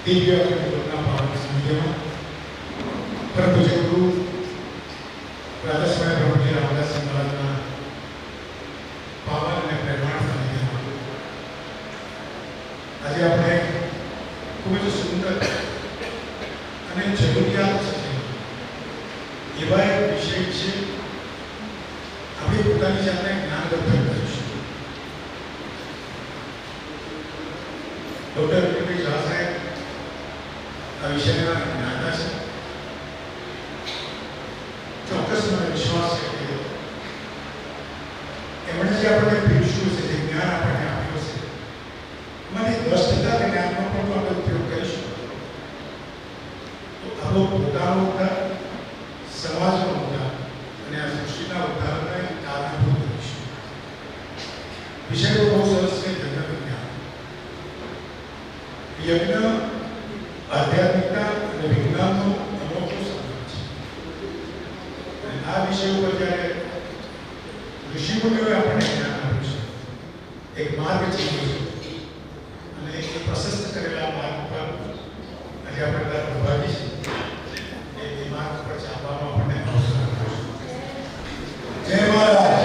દિવ્ય યોગના પાવન સાનિધ્યમાં પરમ પૂજ્ય ગુરુ રાધાસ્વામી બ્રહ્મજી રામદાસ મહારાજના પાવન અને પ્રેરણા સાનિધ્યમાં આજે આપણે ખૂબ જ સુંદર અને જરૂરિયાત છે એવા એક વિષય છે. આપણે પોતાની જાતને જ્ઞાનવર્ધન કરીશું. ડૉક્ટર વિક્રમભાઈ ઝા સાહેબ આ વિષયના જ્ઞાતા છે. ચોક્કસ મને વિશ્વાસ છે કે એમણે જે આપણને પીરસ્યું છે, જે જ્ઞાન આપણને આપ્યું છે, એમાંથી 10% જ્ઞાનનો પણ જો આપણે ઉપયોગ કરીશું તો આપણો પોતાનો ઉદ્ધાર, સમાજનો ઉદ્ધાર અને આ સૃષ્ટિના ઉદ્ધારને કારણભૂત કરીશું. વિષય તો બહુ સરસ છે, જગત જ્ઞાન. યજ્ઞ આધ્યાત્મિકતા અને વિજ્ઞાનનો અનોખો સંબંધ છે. અને આ વિષય ઉપર જ્યારે ઋષિમુનિઓએ આપણને જ્ઞાન આપ્યું છે, એક માર્ગ ચીંધ્યો છે, અને એ પ્રશસ્ત કરેલા માર્ગ પર આજે આપણે બધા પ્રભાવી છે. એ માર્ગ પર ચાલવાનો આપણને અવસર આપ્યો છે. જય મહારાજ.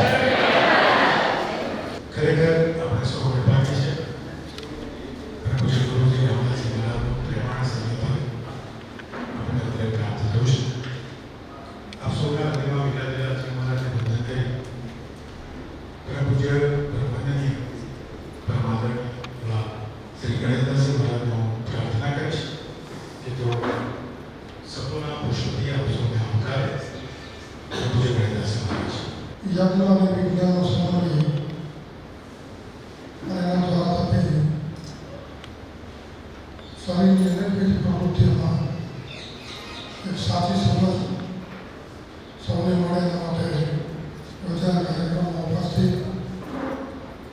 ખરેખર આપણે સૌ વિભાગી છે. પૂજ્ય ગુરુજી રામદાસ મહારાજનો પ્રેરણા સાનિધ્ય આપણે અત્યારે પ્રાપ્ત થયું છે. આપ સૌના હૃદયમાં વિરાજેલા શ્રી મહારાજને વંદન કરી પરમ પૂજ્ય બ્રહ્મજ્ઞાની પરમાદરણીય એવા શ્રી ગણેશદાસજી મહારાજનો પ્રાર્થના કરીશ કે તેઓ સપોના પુષ્પથી આપ સૌને આવકારે. પરમ પૂજ્ય ગણેશદાસજી મહારાજ. યજ્ઞ અને વિજ્ઞાનનો સમન્વય અને એના દ્વારા થતી શરીરની અનેકવિધ પ્રવૃત્તિઓમાં એક સાચી સમજ સૌને મળે એના માટે યોજાયેલા કાર્યક્રમમાં ઉપસ્થિત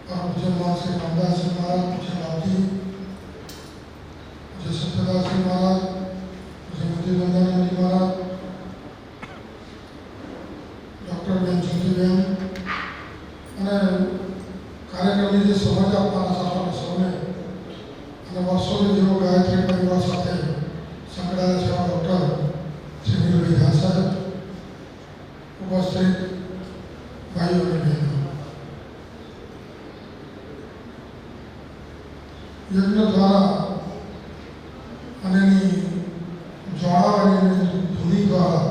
પૂજ્ય શ્રી રામદાસજી મહારાજ, પૂજ્ય બાપજી, પૂજ્ય સત્યદાસજી મહારાજ, પૂજ્ય મુક્તિબંધાનંદજી મહારાજ, ડૉક્ટર બેન જ્યોતિબેન અને કાર્યક્રમની જે સમજ આપવાના સાથે સૌને અને વર્ષોથી જેઓ ગાયત્રી પરિવાર સાથે સંકળાયેલા છે એવા ડૉક્ટર શ્રી નીલભાઈ ઝા સાહેબ, ઉપસ્થિત ભાઈઓ અને બહેનો, યજ્ઞ દ્વારા અને એની જ્વાળા અને એની ધૂની દ્વારા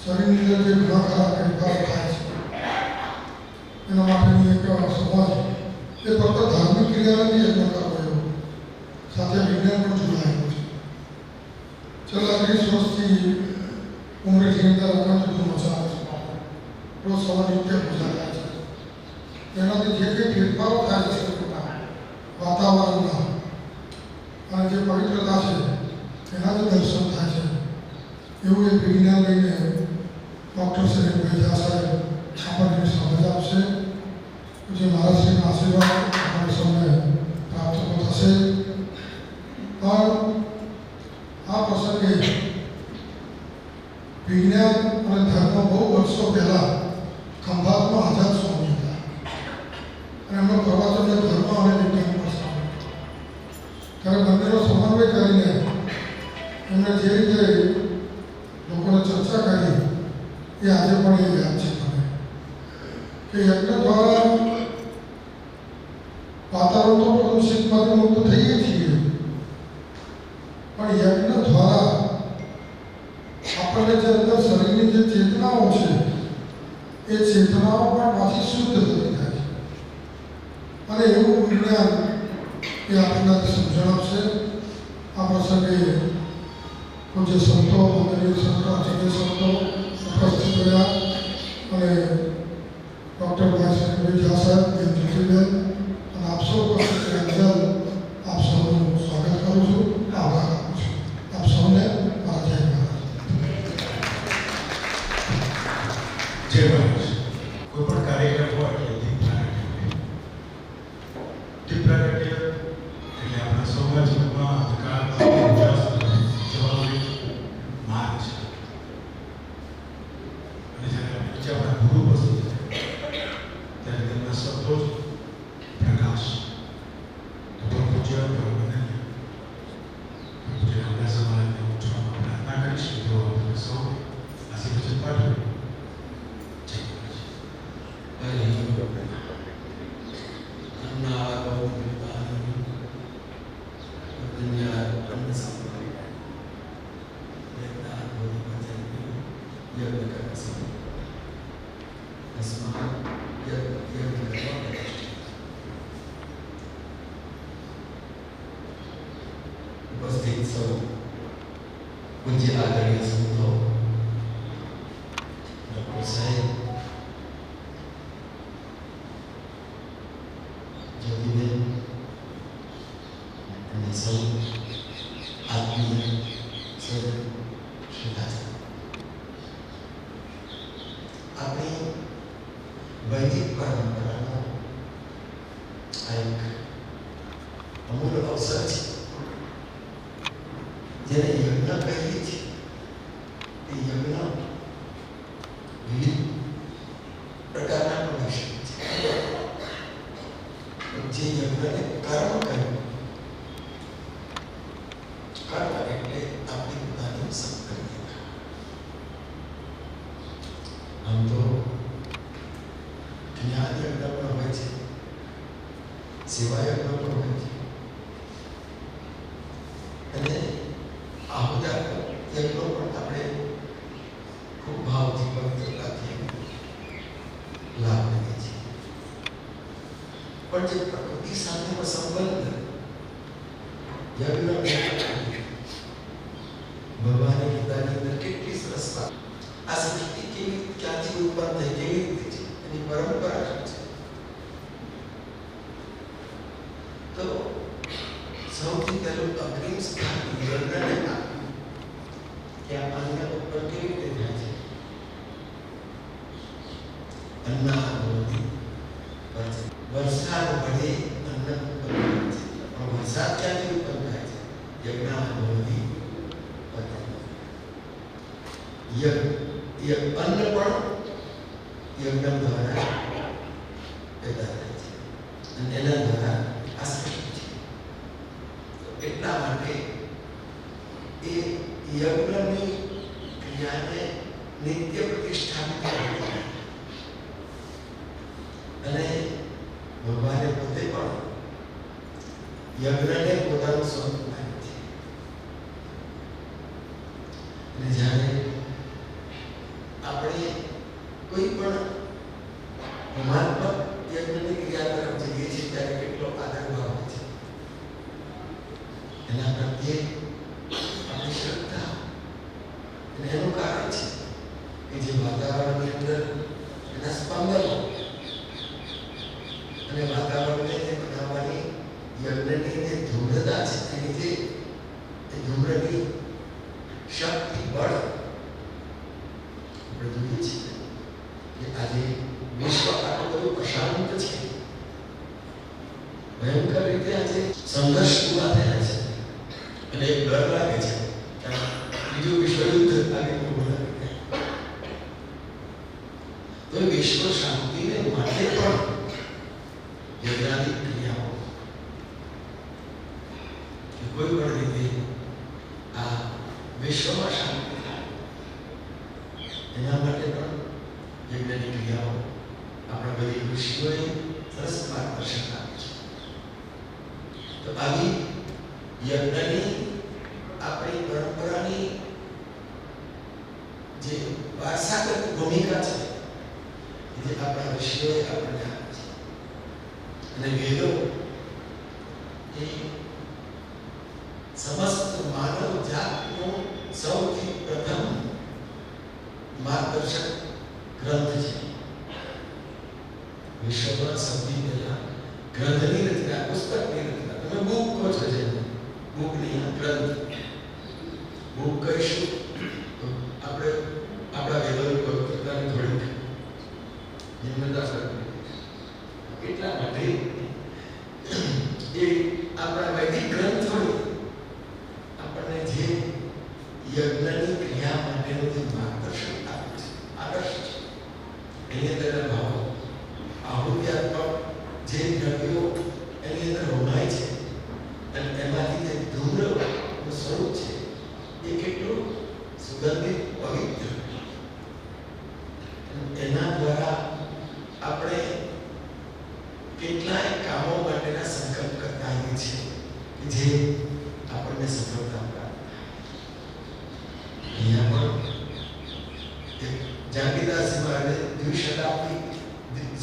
શરીરની અંદર જે ઘણા ખરા ફેરફારો થાય છે એના માટેની એક સમજ એ ફક્ત ધાર્મિક ક્રિયાને યજ્ઞ કરવો એવું સાથે વિજ્ઞાન પણ જોડાયેલું છે. છેલ્લા 30 વર્ષથી ઉમરેઠની અંદર અખંડ જૂનું મચાવે છે. રોજ સવારે નિત્ય પૂજા થાય છે. એનાથી જે કંઈ ફેરફારો થાય છે શરીરના, વાતાવરણના અને જે પવિત્રતા છે એના જે દર્શન થાય છે એવું એક વિજ્ઞાન લઈને ડૉક્ટર શ્રી નીલભાઈ ઝા સાહેબ આપણને સમજ આપશે. જે મહારાજશ્રીના આશીર્વાદ આપણે સૌને પ્રાપ્ત થશે. પણ આ પ્રસંગે વિજ્ઞાન અને ધર્મ બહુ વર્ષો પહેલાં ખંભાતમાં આઝાદ સ્વામી હતા અને એમનો પ્રવચનને ધર્મ અને વિજ્ઞાન પર સાંભળ્યો. ત્યારે બંનેનો સમન્વય કરીને એમણે જે રીતે લોકોને ચર્ચા કરી એ આજે પણ એ યાદ છે મને કે યજ્ઞ દ્વારા વાતાવરણ તો પ્રદૂષિતમાંથી મુક્ત થઈએ છીએ, પણ યજ્ઞ દ્વારા આપણને જે અંદર શરીરની જે ચેતનાઓ છે એ ચેતનાઓ પણ પાછી શુદ્ધ થતી થાય છે. અને એવું વિજ્ઞાન એ આપણને સમજણ આપશે. આ પ્રસંગે પૂજ્ય સંતો, મંદિર સંતો, આચાર્ય સંતો ઉપસ્થિત રહ્યા અને ડૉક્ટર શ્રી ઝા સાહેબ, બેન જ્યોતિબેન અને આપ સૌ ઉપસ્થિત રહ્યા. આપ સૌનું સ્વાગત કરું છું, આભાર આપું છું. આપ સૌને મારા જય મહારાજ. જય મહારાજ. કોઈ પણ કાર્યક્રમ હોય એટલે દીપ પ્રાગટ્ય એટલે આપણા સૌના જીવનમાં અંધકારમાંથી ઉજાસ જવાનો એક માર્ગ છે. અને જ્યારે આપણા ગુરુ ઉપસ્થિત ત્યારે તેમના શબ્દો જ પૂજ્ય આદરણીય સંતો, ડૉક્ટર સાહેબ, જ્યોતિબેન અને સૌ આત્મીય શ્રદ્ધા, આપણી વૈદિક પરંપરાનો આ એક અમૂલ્ય અવસર છે, જેને યજ્ઞ કહીએ છીએ. એ યજ્ઞ વિવિધ પ્રકારના પણ હોઈ શકે છે. જે યજ્ઞને કર્મ કહ્યું, કર્મ એટલે આપણી પોતાની સંકલ્પના. આમ તો જ્ઞાન યજ્ઞ પણ હોય છે, સેવા યજ્ઞ પણ હોય છે, અને આ બધા યજ્ઞો પણ આપણે ખૂબ ભાવથી પવિત્રતાથી લાભ લઈએ છીએ. પણ જે પ્રકૃતિ સાથેનો સંબંધ યજ્ઞ, ભગવાને પોતાની અંદર કેટલી સરસ વાત. આ સૃષ્ટિ કેવી ક્યાંથી ઉત્પન્ન થઈ, કેવી રીતે છે, એની પરંપરા શું છે. તો સૌથી પહેલું અગ્રિમ સ્થાન યજ્ઞને આપ્યું કે આ અન્ન ઉત્પન્ન કેવી રીતે થાય છે. અન્નાહોતિ વરસાદ વડે અન્ન ઉત્પન્ન થાય છે. પણ વરસાદ ક્યાંથી ઉત્પન્ન થાય છે? યજ્ઞાહોતિ અન્ન પણ યજ્ઞ દ્વારા પેદા થાય છે, અને એના દ્વારા આ સૃષ્ટિ છે. એટલા માટે એ યજ્ઞની ક્રિયાને નિત્ય પ્રતિષ્ઠાપિત કરવી, અને ભગવાને પોતે પણ યજ્ઞને પોતાનું સ્વરૂપ માન્યું છે. અને જ્યારે આપણે કોઈ પણ પરમાત્મક યજ્ઞની ક્રિયા તરફ જઈએ છીએ ત્યારે કેટલો આદર ભાવ હોય છે. એના પ્રત્યે આપણી શ્રદ્ધા, અને એનું કારણ છે કે જે વાતાવરણની અંદર એના સ્પંદનો અને વાતાવરણને બનાવવાની યજ્ઞની જે ધૂમ્રતા છે, એની જે ધૂમ્રની શક્તિ, બળ આપણે જોઈએ છીએ કે આજે વિશ્વ આટલું બધું અશાંત છે, ભયંકર રીતે આજે સંઘર્ષ ઉભા થયા છે, અને એક ડર લાગે છે કે બીજું વિશ્વયુદ્ધ આગળ ઉભું લાગે. તો વિશ્વ શાંતિને માટે પણ યજ્ઞાદિક ક્રિયાઓ કે કોઈ પણ રીતે આ વિશ્વમાં શાંતિ થાય, એના માટે પણ યજ્ઞની ક્રિયાઓ આપણા બધી ઋષિઓએ સરસ માર્ગદર્શન આપે છે. તો આવી યજ્ઞની આપણી પરંપરાની જે વારસાગત ભૂમિકા છે, જે આપણા ઋષિઓએ આપણને આપી છે. અને વેદો એ સમસ્ત માનવ જાતનું સૌથી પ્રથમ માર્ગદર્શક ગ્રંથ છે. વિશ્વમાં સૌથી પહેલા ગ્રંથની રચના, પુસ્તકની રચના, તમે બુક કહો છો, જે બુક નહીં, ગ્રંથ. બુક કહીશું તો આપણે આપણા વેદોની પવિત્રતાને થોડીક નિમ્નતા કરવી. એટલા માટે એ આપણા વૈદિક ગ્રંથોએ આપણને જે યજ્ઞની ક્રિયા માટેનું જે માર્ગદર્શન આપે છે, આદર્શ છે, એની અંદર ભાવો, આહુત્યાત્મક જે દ્રવ્યો એની અંદર હોમાય છે, અને એમાંથી જે ધૂમ્રનું સ્વરૂપ છે એ કેટલું સુગંધિત, પવિત્ર. એના દ્વારા આપણે કેટલાય કામો માટેના સંકલ્પ કરતા હોઈએ છીએ કે જે આપણને સફળતા પ્રાપ્ત થાય. અહીંયા પણ જાનકીદાસજી મહારાજે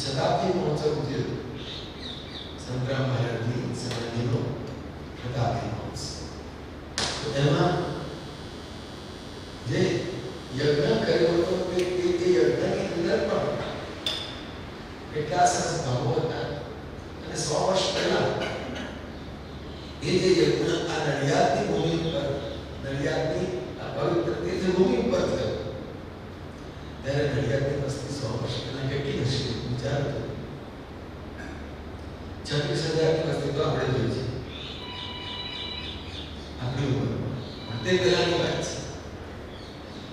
શતાબ્દી મહોત્સવ ઉજવ્યો. સંતરામ મહારાજની સમાધિનો શતાબ્દી મહોત્સવ. તો એમાં સરસ ભાવો હતા. અને 100 વર્ષ પહેલા એ જે યજ્ઞ આ નડિયાદની ભૂમિ પર, નડિયાદની આ પવિત્ર તીર્થભૂમિ પર થયો, ત્યારે નડિયાદની વસ્તી 100 વર્ષ પહેલા કેટલી હશે વિચાર કરો. 26,000 ની વસ્તી તો આપણે જોઈ છે આપણી ઉપર, પણ તે પહેલાની વાત છે.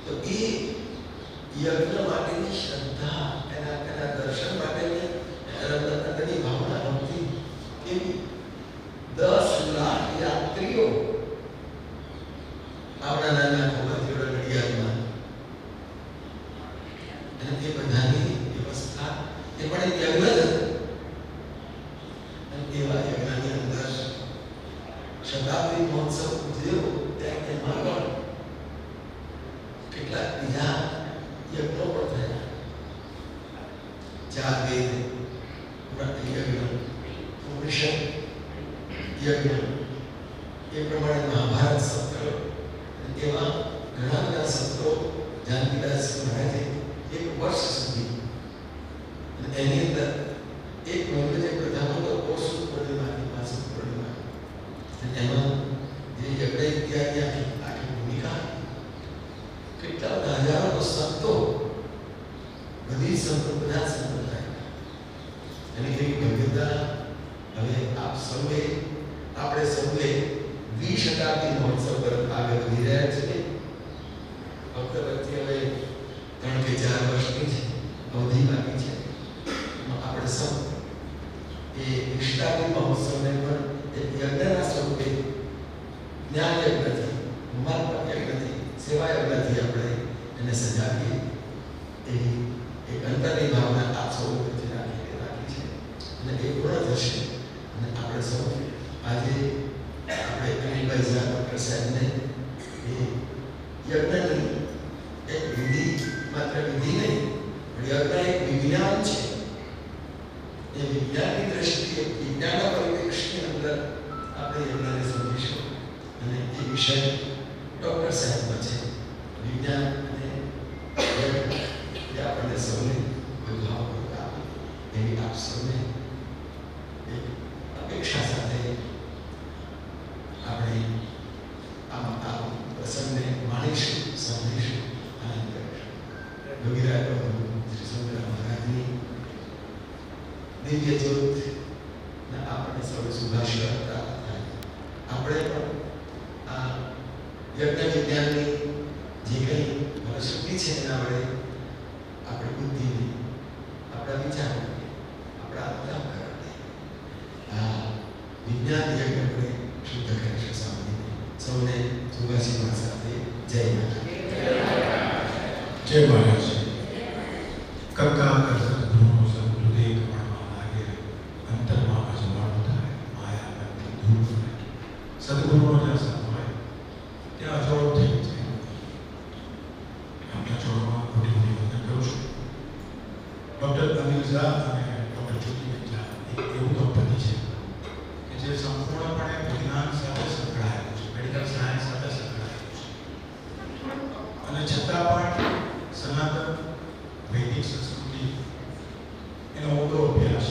તો એ યજ્ઞ માટેની શ્રદ્ધા, એના દર્શન માટેની અંદરની ભાવના હતી કેવી. 10 લાખ યાત્રીઓ આપણા નાના ખોબાથી નડિયાદમાં, અને તે બધાની વ્યવસ્થા એ પણ એક યજ્ઞ જ હતું. અને એવા યજ્ઞની અંદર શતાબ્દી મહોત્સવ ઉજવ્યો ત્યારે એમાં પણ કેટલાક બીજા યજ્ઞો પણ થયા. જાગેર યજ્ઞ, ઉપનિષદ યજ્ઞ, એ પ્રમાણે મહાભારત સત્ર, એવા ઘણા બધા સત્રો જાનકીદાસ મહારાજે 1 વર્ષ સુધી, અને એની અંદર એક મહિનો જે પ્રધાનો તો પોષ પૂર્ણિમાની માસિક પૂર્ણિમા, અને એમાં જે યજ્ઞ ઇત્યાદિ આખી ભૂમિકા, કેટલા બધા હજારો સંતો, બધી સંતો, બધા સંપ્રદાય, એની એવી ભવ્યતા. હવે આપણે સૌએ 20 શતાબ્દી મહોત્સવ તરફ આગળ વધી રહ્યા છીએ. ફક્ત વચ્ચે હવે 3 કે 4 વર્ષની જ અવધિ બાકી છે. આપણે સૌ એ શતાબ્દી મહોત્સવને પણ એક યજ્ઞના સ્વરૂપે, જ્ઞાન યજ્ઞથી, માર્ગ યજ્ઞથી, સેવા યજ્ઞથી આપણે એને સજાવીએ. એવી એક અંતરની ભાવના આપ સૌ વચ્ચે રાખી છે, અને એ પૂર્ણ થશે. અને આપણે સૌ આજે આપણે અનિલભાઈ ઝા ડૉક્ટર સાહેબને એ યજ્ઞની એક વિધિ, માત્ર વિધિ નહીં, પણ યજ્ઞ એક વિજ્ઞાન છે. એ વિજ્ઞાનની દ્રષ્ટિએ, વિજ્ઞાનના પરિપ્રેક્ષ્યની અંદર આપણે યજ્ઞને સમજીશું. અને એ વિષય ડૉક્ટર સાહેબનો છે. વિજ્ઞાન અને યજ્ઞ એ આપણને સૌને ભાવપૂર્વક આપે એવી આપ સૌને એક અપેક્ષા સાથે આપણે આ પ્રસંગને માણીશું, સમજીશું, આનંદ કરીશું. યોગીરાજ પ્રભુ શ્રી સુંદરા મહારાજની દિવ્ય જ્યોત આપણને સૌ શુભાશીર્વાદ પ્રાપ્ત થાય. આપણે પણ આ યજ્ઞ વિજ્ઞાનની જે કંઈ શક્તિ છે એના વડે આપણી બુદ્ધિને, આપણા વિચારોને, આપણા અંતઃકરણને આ વિજ્ઞાન યજ્ઞ વડે શુદ્ધ કરીશું. સાંભળીને સૌને શુભાશીર્વાદ સાથે જય મહારાજ. જય મહારાજ. કક્કા કરસત ધૂનો સદગુરુદેવ કમળમાં લાગે, અંતરમાં અજવાળો થાય, માયા નથી દૂર થાય. સદગુરુનો જ્યાં સાથ હોય ત્યાં અજવાળો થઈ જાય. એમના ચોરમાં મોટી મોટી વંદન કરું છું. ડૉક્ટર અનિલ ઝા અને ડૉક્ટર જ્યોતિબેન ઝા એક એવું દંપતી છે કે જે સંપૂર્ણપણે વિજ્ઞાન સાથે સંકળાયેલું છે, મેડિકલ સાયન્સ સાથે સંકળાયેલું છે, અને છતાં પણ સનાતન વૈદિક સંસ્કૃતિ, એનો ઊંડો અભ્યાસ,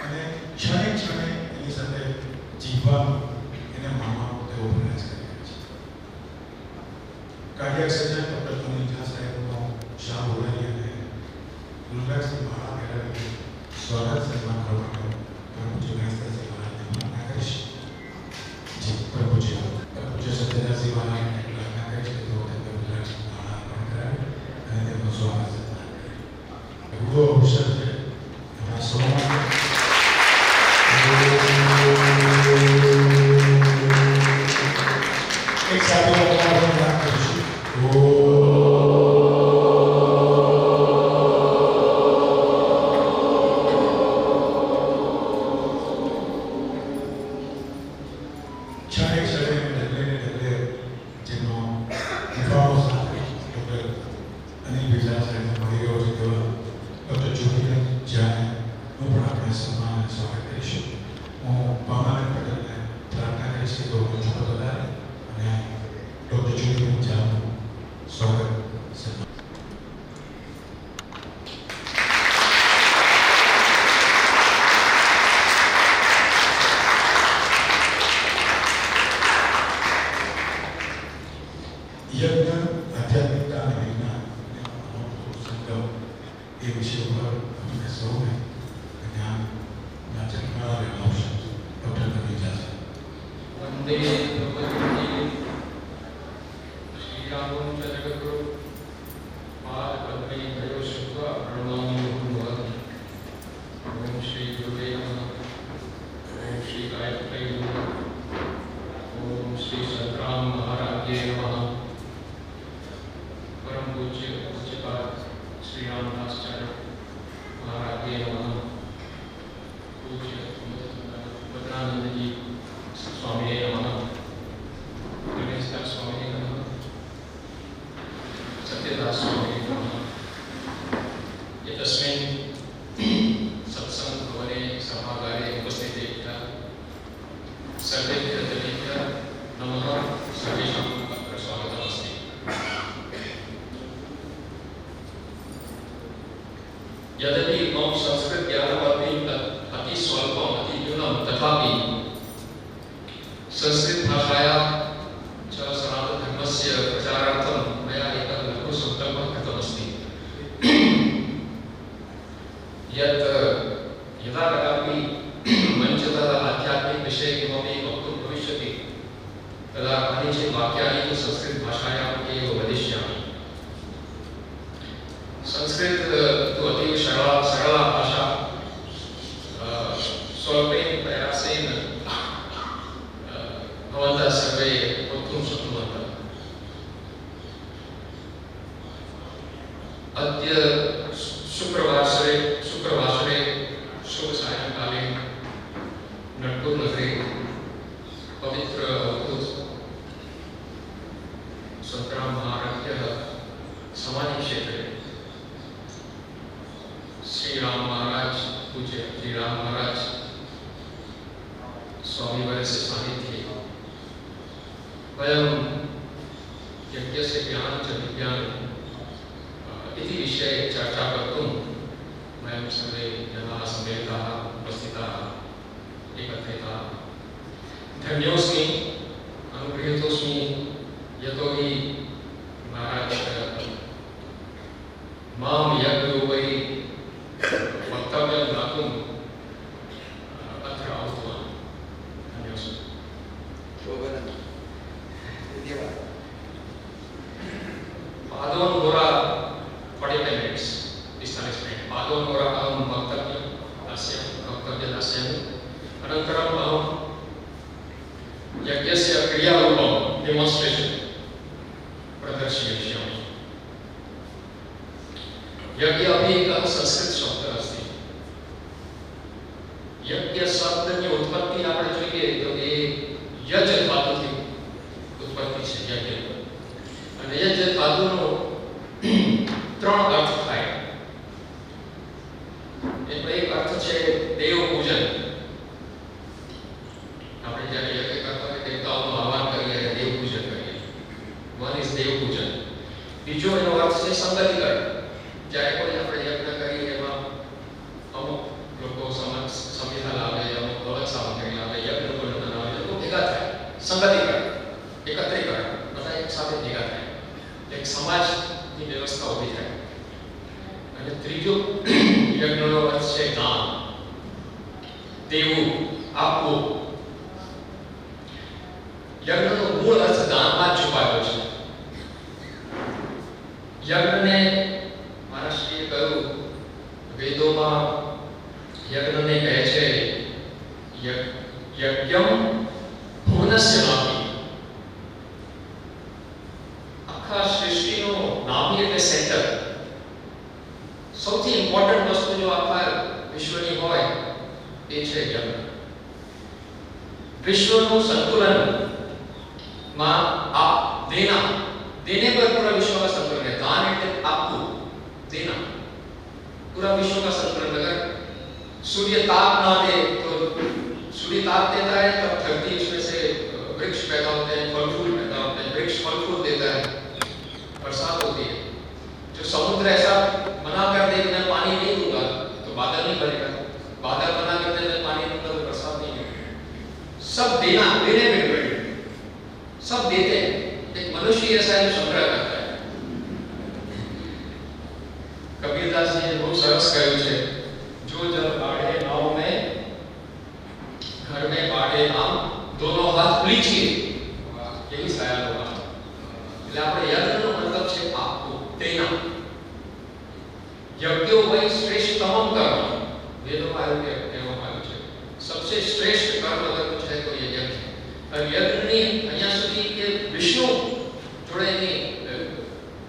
અને ક્ષણે ક્ષણે એની સાથે જીવવાનું, એને માનવાનો તેઓ પ્રયાસ કરી રહ્યા છે. કાર્ડિયાક સર્જન ડૉક્ટર અનિલ ઝા સાહેબનો શાહ બોલાવી અને રુદ્રાક્ષની માળા પહેરાવી સ્વાગત સન્માન કરવાનો પ્રભુજી ગણેશદાસજી મહારાજને પ્રાર્થના કરીશ. જે પ્રભુજી સત્યદાસજી મહારાજને પ્રાર્થના કરીશ કે તેઓ તેમને રુદ્રાક્ષની માળા અર્પણ કરાવે અને તેમનું સ્વાગત સન્માન કરે. ગુરુ અવસર છે આપણા સૌ માટે. એક સાથે પ્રાર્થના કરીશું. यद्यपि मम संस्कृत ज्ञानमपि अति स्वल्पम् अति न्यूनं तथापि संस्कृत भाषायां च सनातनधर्मस्य प्रचारार्थं मया एकः लघु सङ्कल्पः कृतमस्ति यत् यदा कदापि मञ्चतः आध्यात्मिकविषये किमपि वक्तुं भविष्यति तदा कानिचित् वाक्यानि तु संस्कृतभाषायाम् एव वदिष्यामि। संस्कृत तो अतीव सरला भाषा स्वल्पेन प्रयासेन भवन्तः सर्वे वक्तुं शक्नुवन्तः। अद्य शुक्रवासरे शुभसायंकाले नटपुर नगरे पवित्र अवधूत संतराम महाराज्ञः समाधि क्षेत्रे श्री राम महाराज पूज्य श्री राम महाराज स्वामी वर्यस्य सान्निध्ये वयं यज्ञस्य ज्ञानं च विज्ञानम् इति विषये चर्चा कर्तुं वयं सर्वे जनाः सम्मिलिताः उपस्थिताः एकत्रिताः। धन्योऽस्मि अनुगृहीतोऽस्मि यतोहि महाराज मां यज्ञरूपैः वक्तव्यं दातुम् अत्र आहूतवान्। धन्योऽस्मि। पादोन्होरा 45 minutes 45 मिनिट् पादोन्होरा अहं वक्तव्यं दास्यामि। अनन्तरम् अहं यज्ञस्य क्रियारूपं डेमोन्स्ट्रेशन् प्रदर्शयिष्यामि। यज्ञ अपि एकः संस्कृत शब्दः अस्ति। यज्ञ शब्दની ઉત્પત્તિ આપણે જોઈએ તો એ યજ ધાતુથી ઉત્પત્તિ છે યજ્ઞ અને યજ ધાતુનો ત્રણ અર્થ થાય. એનો એક અર્થ છે દેવ પૂજન. આપણે જ્યારે યજ્ઞ કરતા હોય દેવતાઓનું આહ્વાન કરીએ દેવ પૂજન કરીએ. વન ઇઝ દેવ પૂજન. બીજો એનો અર્થ છે સંગતીકરણ. જ્યારે કોઈ આપણે યજ્ઞ કરીએ એમાં અમુક લોકો સંવિધાન લાવે અમુક ભગત સામગ્રી લાવે યજ્ઞ કોઈ બનાવે લોકો ભેગા થાય સંગતીકરણ એકત્રીકરણ બધા એક સાથે ભેગા થાય એક સમાજની વ્યવસ્થા ઊભી થાય. અને ત્રીજો યજ્ઞનો અર્થ છે દાન દેવું આપવું. યજ્ઞનો મૂળ અર્થ દાનમાં છુપાયેલો છે. યજ્ઞને મહારાષ્ટ્રીએ કહ્યું વેદોમાં યજ્ઞને કહે છે યજ્ઞમ ભુવનસ્ય નાભિ. આખા સૃષ્ટિનો નાભિ એટલે સેન્ટર. સૌથી ઇમ્પોર્ટન્ટ વસ્તુ જો આખા વિશ્વની હોય એ છે યજ્ઞ. વિશ્વનું સંતુલન માં આ देने पर पूरा विश्व का संतुलन है. दान એટલે આપવું देना. पूरा विश्व का संतुलन. अगर सूर्य ताप ना दे तो सूर्य ताप देता है तब धरती उसमें से वृक्ष पैदा होते हैं फल फूल पैदा होते हैं. वृक्ष फल फूल देता है बरसात होती है. जो समुद्र ऐसा मना कर दे कि मैं पानी नहीं दूंगा तो बादल नहीं बनेगा. बादल मना कर दे मैं पानी दूंगा तो बरसात नहीं होगी. सब देना देने में डिपेंड. सब देते हैं. एक मनुष्य ऐसा है जो संग्रह करता है. कबीरदास जी ने बहुत सरस कह્યું છે जो जल बाढ़े नाव में घर में बाढ़े नाम दोनों हाथ સાંભળી છીએ એવી સાયા લોકો. એટલે આપણે યજ્ઞનો મતલબ છે આપવું, તેના યજ્ઞો વય શ્રેષ્ઠતમ કર્મ, વેદોમાં એવું કહેવામાં આવ્યું છે સબસે શ્રેષ્ઠ કર્મ અગર છે તો એ યજ્ઞ છે. યજ્ઞની અહીંયા સુધી કે વિષ્ણુ જોડે એની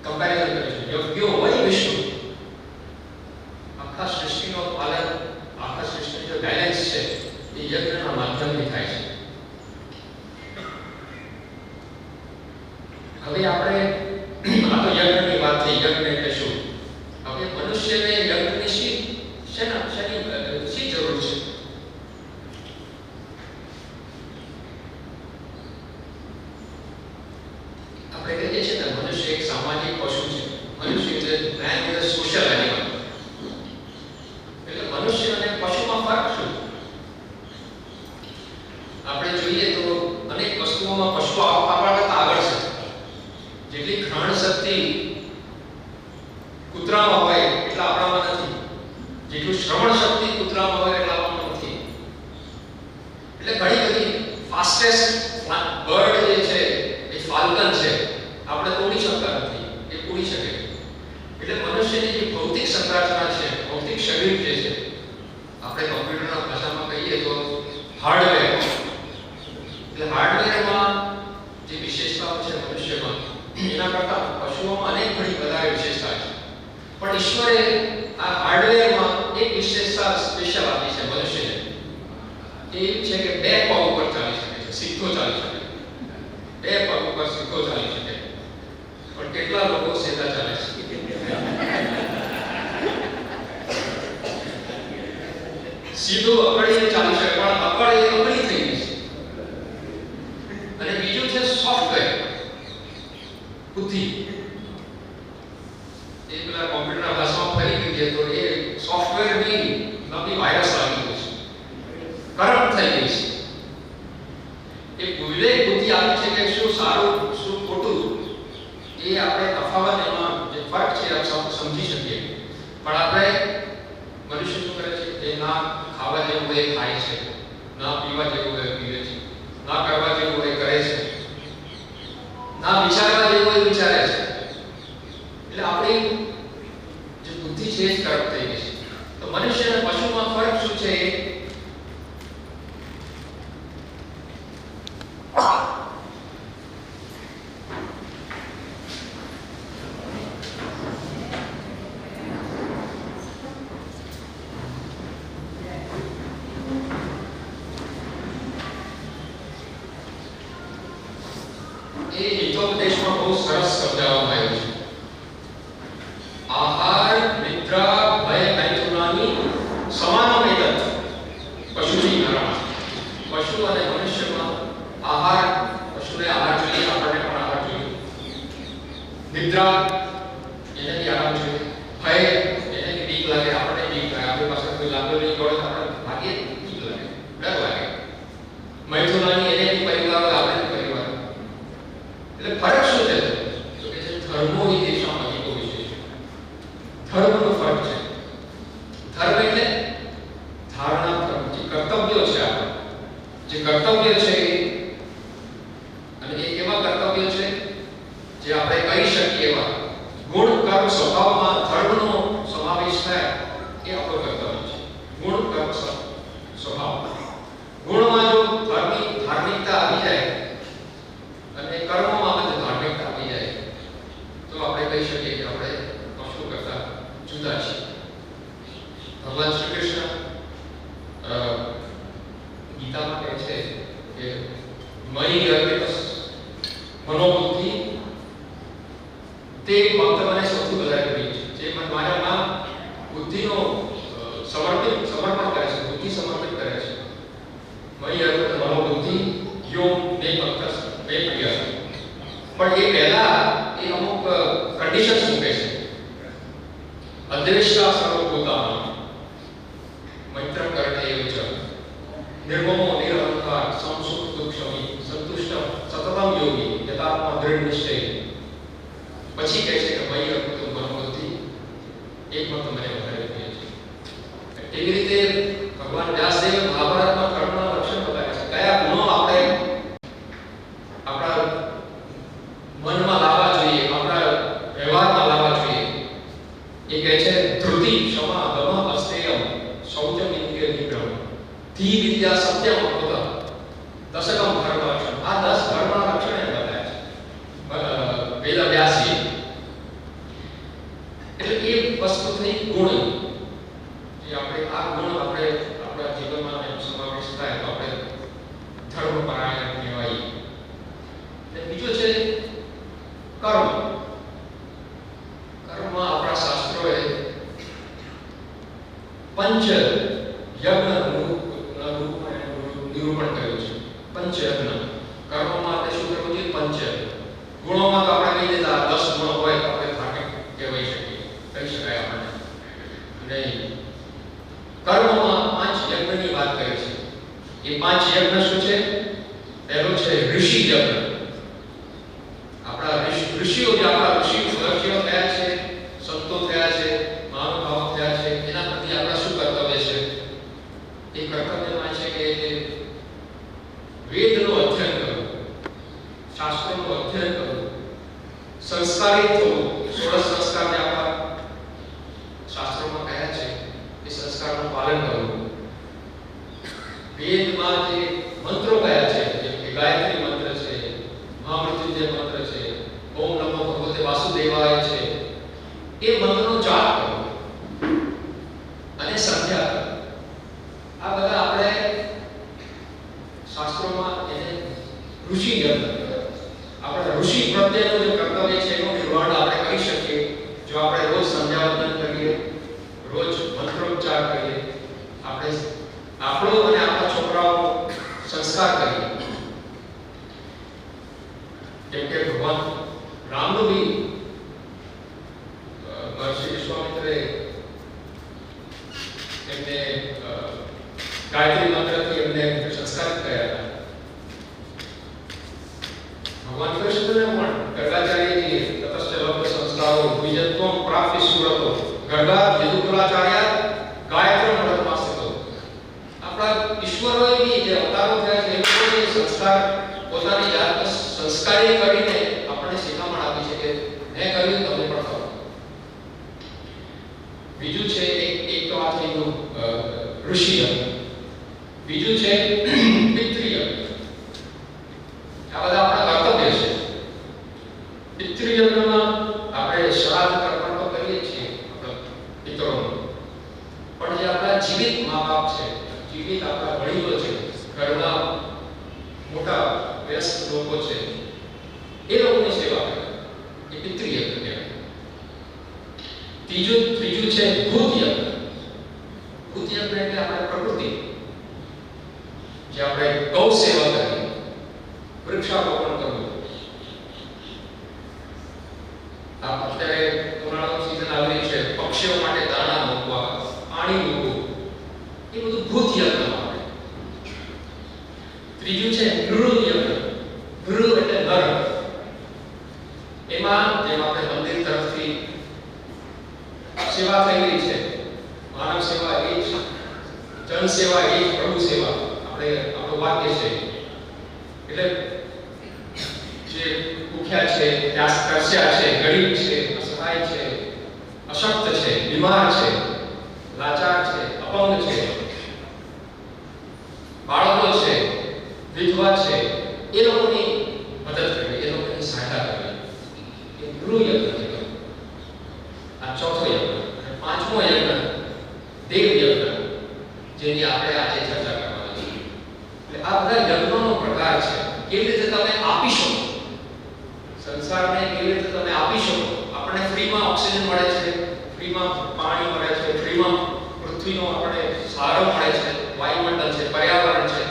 કમ્પેરિઝન કરે છે. યજ્ઞો વય વિષ્ણુ, આખા સૃષ્ટિનો પાલન, આખા સૃષ્ટિનો જે બેલેન્સ છે એ યજ્ઞના માધ્યમથી થાય છે. હવે આપણે આ તો યજ્ઞની વાત થઈ, યજ્ઞ એટલે શું? હવે મનુષ્યને યજ્ઞની શી જરૂર છે? આપણે કહીએ છીએ ને મનુષ્ય એક સામાજિક પશુ છે. મનુષ્ય એટલે main is a social animal. એટલે મનુષ્ય અને પશુમાં ફરક શું? આપણે જોઈએ તો અનેક વસ્તુઓમાં પશુઓ આપણા કરતા આગળ છે. જેટલી ઘ્રાણ શક્તિ કૂતરામાં હોય એટલા આપણામાં નથી, જેટલું શ્રવણ શક્તિ કૂતરામાં હોય એટલા આપણામાં નથી. એટલે ઘણી બધી ફાસ્ટેસ્ટ બર્ડ જે છે એ ફાલ્કન છે, આપણે તો ઉડી શકતા નથી, એ ઉડી શકે. એટલે મનુષ્યની જે ભૌતિક સંરચના છે, ભૌતિક શરીર જે છે, આપણે કમ્પ્યુટરના ભાષામાં કહીએ તો હાર્ડવેર. એટલે હાર્ડવેરમાં જે વિશેષતાઓ છે મનુષ્યમાં એના કરતા પશુઓમાં અનેક ઘણી વધારે વિશેષતા છે. પણ ઈશ્વરે આ હાર્ડવેરમાં એક વિશેષતા સ્પેશિયલ આપી છે મનુષ્યને. એ છે કે બે પગ ઉપર ચાલી શકે છે, સીધો ચાલી શકે. બે પગ ઉપર સીધો ચાલી શકે. પણ કેટલા લોકો સીધા ચાલે છે? સીધું અકડીને ચાલી શકે, પણ અકડ એ અકડી થઈ ગઈ છે. અને બીજું છે સોફ્ટવેર, બુદ્ધિ. એ પેલા કોમ્પ્યુટરના ભાષામાં ફરી ગયું છે તો એ સોફ્ટવેરની નવી વાયરસ આવી ગઈ છે, કરપ્ટ થઈ ગઈ છે. એ વિવેક બુદ્ધિ આવી છે કે શું સારું શું ખોટું એ આપણે તફાવત એમાં જે ફરક છે એ સમજી શકીએ. પણ આપણે મનુષ્ય શું કરે છે? એ ના ખાવા જેવું એ ખાય છે, ના પીવા જેવું એ પીવે છે, ના કરવા જેવું એ કરે છે, ના વિચારવા જેવું એ વિચારે છે. એટલે આપણી જે બુદ્ધિ છે એ કરપ્ટ થઈ ગઈ છે. તો મનુષ્ય અને પશુમાં ફરક શું છે? એ હિતોપદેશમાં બહુ સરસ સમજાવવામાં આવ્યું છે. આહાર, નિદ્રા, ભય, મૈથુનાની સમાનો એતત પશુજી નરમ. પશુ અને મનુષ્યમાં આહાર, પશુને આહાર જોઈએ, આપણને પણ આહાર જોઈએ. નિદ્રા એને બી આરામ જોઈએ. ભય એને બી બીક લાગે, આપણને બીક લાગે. આપણી પાસે કોઈ લાંબો નહીં હોય તો આપણે ભાગીએ, બીક લાગે, ડર લાગે. મૈથુનાની એને બી પરિવાર હોય, આપણે બી પરિવાર. એટલે ફરક શું છે? તો કે છે ધર્મો હિ દેશામ અધિકો વિશેષ. ધર્મનો ફરક છે. ધર્મ એટલે ધારણા ધર્મ, જે કર્તવ્યો છે આપણા, જે કર્તવ્ય છે અને એ કેવા કર્તવ્ય છે જે આપણે કહી શકીએ એવા ગુણ કર્મ સ્વભાવમાં ધર્મનો સમાવેશ થાય એ આપણો કર્તવ્ય છે. ગુણ કર્મ સ્વભાવ. ગુણમાં જો ધાર્મિકતા આવી જાય અને કર્મમાં બધું ધાર્મિકતા આવી જાય તો આપણે કહી શકીએ કે આપણે પશુ કરતા જુદા છીએ. ભગવાન શ્રી કૃષ્ણ ગીતામાં કહે છે કે મયી અર્પિત મનોબુદ્ધિ તે ભક્ત મને સૌથી વધારે પ્રિય છે. જે મારામાં બુદ્ધિનો સમર્પણ કરે છે, બુદ્ધિ સમર્પિત કરે છે. મયી અર્પિત મનોબુદ્ધિ યો મે ભક્ત મે પ્રિય. પણ એ પહેલા એ અમુક કન્ડિશન્સ મૂકે છે. અદ્વેષ્ટા સર્વભૂતાનાં મૈત્રં કરણેય ચ નિર્મમો નિરહંકાર સંસુખ દુઃખમી સંતુષ્ટ સતતમ યોગી યથાત્મા દૃઢ નિશ્ચય. પછી કહે છે કે મયી અર્પિત મનોબુદ્ધિ એકમત મને વધારે પ્રિય છે. એવી રીતે ભગવાન વ્યાસદેવે મહાભારતમાં કર્મના લક્ષણ બતાવ્યા છે. કયા ગુણો આપણે ધી વિદ્યા સત્યમ અમૃત દશકમ ધર્મ લક્ષણ. આ 10 ધર્મના લક્ષણ એને બતાવ્યા છે વેદવ્યાસજીએ. એટલે એ વસ્તુ થઈ ગુણ. જે આપણે આ ગુણ આપણે આપણા જીવનમાં સમાવેશ થાય તો આપણે ધર્મપરાયણ કહેવાય. અને બીજો છે કર્મ. કર્મમાં આપણા શાસ્ત્રોએ પંચ યજ્ઞનું નિરૂપણ કર્યું છે. પંચ યજ્ઞ. કર્મમાં આપણે શું કરવું જોઈએ? પંચ. ગુણોમાં તો આપણે કહી દેતા 10 ગુણો હોય તો આપણે થાકે કહેવાય શકીએ, કહી શકાય આપણને નહીં. કર્મમાં 5 યજ્ઞની વાત કરી છે. એ 5 યજ્ઞ શું છે? પહેલો છે ઋષિ યજ્ઞ. આપણા ઋષિઓ જે આપણા ઋષિઓ થયા છે, સંતો થયા છે, મહાનુભાવો થયા છે, એના પ્રત્યે આપણા શું કર્તવ્ય છે? એ કર્તવ્યમાં છે કે વેદનું અધ્યયન કરવું, શાસ્ત્રોનું અધ્યયન કરવું, સંસ્કારિત થવું. 16 સંસ્કાર જે આપણા શાસ્ત્રોમાં કહ્યા છે એ સંસ્કારનું પાલન કરવું. વેદમાં જે મંત્રો કયા છે, જેમ કે ગાયત્રી મંત્ર છે, મહામૃત્યુંજય મંત્ર છે, ઓમ નમો ભગવતે વાસુદેવાય છે, એ મંત્રનો જાપ કરવો અને સંધ્યા કરવી. આ બધા આપણે શાસ્ત્રોમાં એને ઋષિ યજ્ઞ કહેવાય. આપણે ઋષિ પ્રત્યેનું જે કર્તવ્ય છે એનું નિર્વહન આપણે કરી શકીએ જો આપણે રોજ સંધ્યાવંદન કરીએ, રોજ મંત્રોચ્ચાર કરીએ, આપણે આપણો અને આપણા છોકરાઓનો સંસ્કાર કરીએ. જેમ કે ભગવાન રામનું બી મહર્ષિ વિશ્વામિત્રે એમને ગાયત્રી મંત્રથી એમને સંસ્કારિત કર્યા હતા. ભગવાન કૃષ્ણને પણ ગર્ગાચાર્યજીએ તતશ્ચ લબ્ધ સંસ્કારો વિજત્વમ પ્રાપ્તિ સુરતો ગર્ગા યદુકુલાચાર્ય ગાયત્રી મંત્રમાં સ્થિતો. આપણા ઈશ્વરોએ બી જે અવતારો થયા છે એ લોકોએ સંસ્કાર પોતાની જાતને સંસ્કારી કરીને આપણને શિખામણ આપી છે કે મેં કર્યું તમે પણ કરો. બીજું છે એક તો આ થઈ ગયું ઋષિ યજ્ઞ. બીજું છે પિતૃયજ્ઞ. આ બધા આપણા કર્તવ્ય છે. પિતૃયજ્ઞમાં આપણે શ્રાદ્ધ તર્પણ તો કરીએ છીએ આપણા પિતરોનું, પણ જે આપણા જીવિત મા બાપ છે, જીવિત આપણા વડીલો છે, ઘરના મોટા વ્યસ્ત લોકો છે, એ લોકોની સેવા કરે એ પિતૃયજ્ઞ કહેવાય. ત્રીજું છે ભૂતયજ્ઞ. ભૂતયજ્ઞ એટલે આપણે પ્રકૃતિ, જે આપણે ગૌ સેવા કરીએ, વૃક્ષારોપણ કરવું. અત્યારે ઉનાળાની સીઝન આવી રહી છે, પક્ષીઓ માટે દાણા મૂકવા, પાણી મૂકવું, એ બધું ભૂતયજ્ઞમાં આવે. ત્રીજું છે નૃયજ્ઞ. નૃ એટલે નર. એમાં જેમ આપણે મંદિર તરફથી સેવા થઈ રહી છે, માનવ સેવા એ જ, જન સેવા એ જ પ્રભુ સેવા આપણું વાક્ય છે. એટલે જે ભૂખ્યા છે, ત્રસ્યા છે, ગરીબ છે, અસહાય છે, અશક્ત છે, બીમાર છે, લાચાર છે, અપંગ છે, બાળકો છે, વિધવા છે, એ લોકોની મદદ કરવી, એ લોકોની સહાયતા કરવી, એ નૃયજ્ઞ કહેવાય. આ ચોથો યજ્ઞ. અને પાંચમો યજ્ઞ દેવ યજ્ઞ, જેની આપણે આજે ચર્ચા કરવાની છે. એટલે આ બધા યજ્ઞોનો પ્રકાર છે. કેવી રીતે તમે આપી શકો, સંસારને કેવી રીતે તમે આપી શકો. આપણને ફ્રીમાં ઓક્સિજન મળે છે, ફ્રીમાં પાણી મળે છે, ફ્રીમાં પૃથ્વીનો આપણે સારો મળે છે, વાયુમંડળ છે, પર્યાવરણ છે.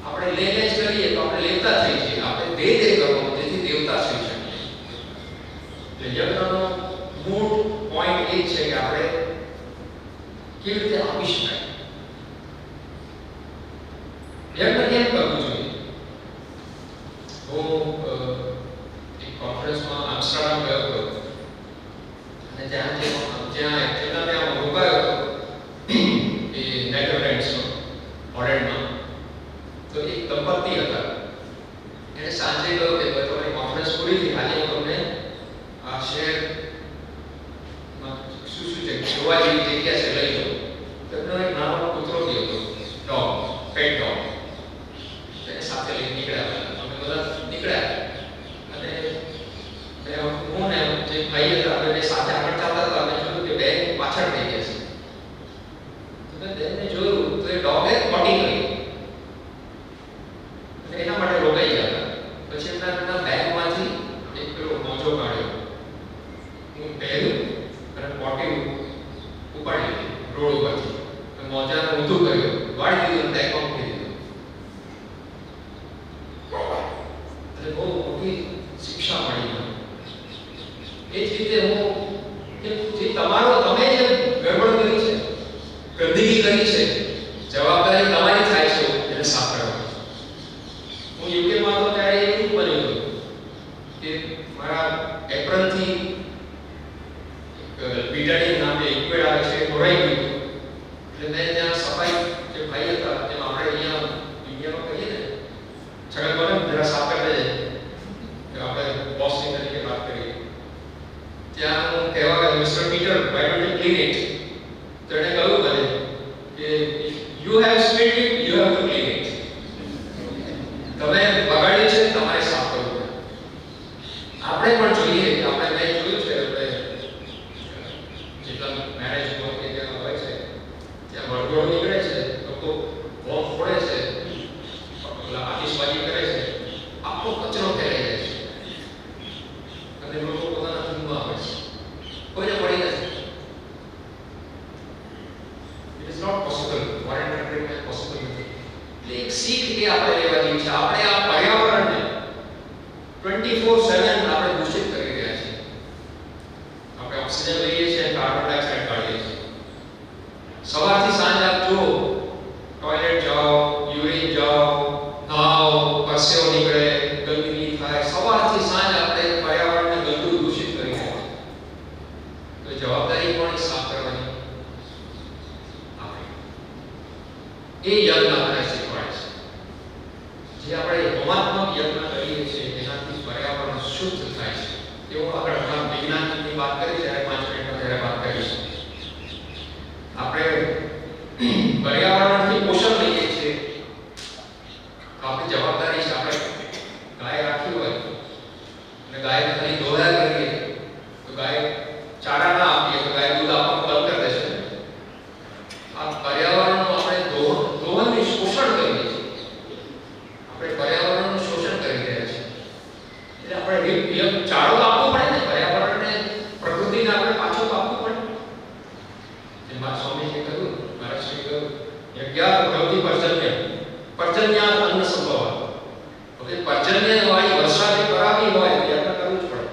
આપણે લઈને જ કરીએ તો આપણે લેતા થઈ જઈએ. આપણે દે કરવું જેથી દેવતા થઈ શકીએ. એટલે યજ્ઞનો મૂળ પોઈન્ટ એ છે કે આપણે કેવી રીતે આપી શકાય. યજ્ઞ કેમ કરવું જોઈએ? હું એક કોન્ફરન્સમાં આમ્સ્ટરડામ ગયો હતો અને ત્યાં હું રોકાયો હતો એ નેધરલેન્ડ્સમાં હોલેન્ડમાં. તો એક દંપતી હતા, એને સાંજે કહ્યું કે તમારી કોન્ફરન્સ પૂરી થઈ, આજે હું તમને આ શહેરમાં શું શું છે જોવા જેવી જગ્યા છે લઈ જાઉં. તો એમનો એક નાનો પુત્રો થયો બેનને જોયું તો એ ડોગે પોટી કરી. એના માટે રોકાઈ ગયા. પછી એમના બેગમાંથી એક પેલો મોજો કાઢ્યો, હું પહેર્યું અને પોટી ઉપાડી લીધી રોડ ઉપરથી. મોજાને ઊંધું કર્યું, વાળી દીધું, બેગમાં મૂકી દીધું. એટલે બહુ મોટી શિક્ષા મળી મને. એ જ રીતે હું જે તમે જે ગડબડ કરી છે, ગંદકી કરી છે, જવાબદારી તમારી થાય છે એને સાફ કરવાની. હું યુકેમાં હતો ત્યારે એવું બન્યું હતું કે મારા એપ્રનથી બીટાડીન નામે લિક્વિડ આવે છે, ખોરાઈ ગયું. એટલે મેં ત્યાં સફાઈ જે ભાઈ હતા, જેમ આપણે અહીંયા ઇન્ડિયામાં કહીએ ને, છગન બોલે જરા સાફ કરી દેજે, કે આપણે બોસની તરીકે વાત કરીએ. ત્યાં હું કહેવા ગયો, mister Peter, why don't you clean it? તો એણે કહ્યું મને કે you have speed it, you have to clean it. તમે બગાડ્યું છે, તમારે સાફ કરવું પડે. આપણે પણ જોઈએ કે આપણે મેં જોયું છે, આપણે જેટલા મેરેજ હોય કે ત્યાં હોય છે, ત્યાં વરઘોડો નીકળે છે, લોકો બોમ્બ ફોડે છે, આતિશબાજી કરે છે, આખો કચરો ફેલાઈ જાય છે અને લોકો પોતાના ધૂનમાં આવે છે. કોઈને પડી નથી. It is not possible. Foreign કન્ટ્રીમાં પોસિબલ નથી. એટલે એક શીખ એ આપણે લેવાની છે. આપણે આ પર્યાવરણને 24/7 આપણે દૂષિત કરી રહ્યા છીએ. આપણે ઓક્સિજન લઈએ છીએ, કાર્બન ડાયોક્સાઇડ કાઢીએ છીએ. સવારથી સાંજ આપ જુઓ, ટોયલેટ જાઓ, યુરિન જાઓ, નાઓ, પરસેવો નીકળે, ગંદકી થાય. સવારથી સાંજ આપણે પર્યાવરણને ગંદુ દૂષિત કરી રહ્યા છીએ. તો જવાબદારી કોની સાફ કરવાની? એ યજ્ઞ આપણે શીખવાડે છે. જે આપણે હોમાત્મક યજ્ઞ કરીએ છીએ એનાથી પર્યાવરણ શુદ્ધ થાય છે. તેઓ આગળ હમણાં વિજ્ઞાનની વાત કરી ત્યારે 5 મિનિટમાં ત્યારે વાત કરીશું. આપણે પર્યાવરણથી પોષણ લઈએ છીએ. આપણી જવાબદારી છે. આપણે ગાય રાખી હોય અને ગાયને ખાલી દોહ્યા કરીએ તો ગાય ચારા ના આપીએ તો ગાય દૂધ આપવાનું બંધ કરી દેશે. આ પર્યાવરણનું આપણે દોહનની શોષણ કરીએ છીએ. આપણે પર્યાવરણનું શોષણ કરી રહ્યા છીએ. એટલે આપણે ચારો તો આપવો પડે ને, પર્યાવરણને, પ્રકૃતિને આપણે પાછું તો આપવું પડે. જેમ મારા સ્વામીજીએ કહ્યું, મહારાજશ્રીએ કહ્યું, યજ્ઞાત ભવતિ પર્જન્ય, પર્જન્યાત અન્ન સંભવ. ઓકે, પર્જન્ય વાળી વર્ષાથી કરાવી હોય તો યજ્ઞ કરવું જ પડે.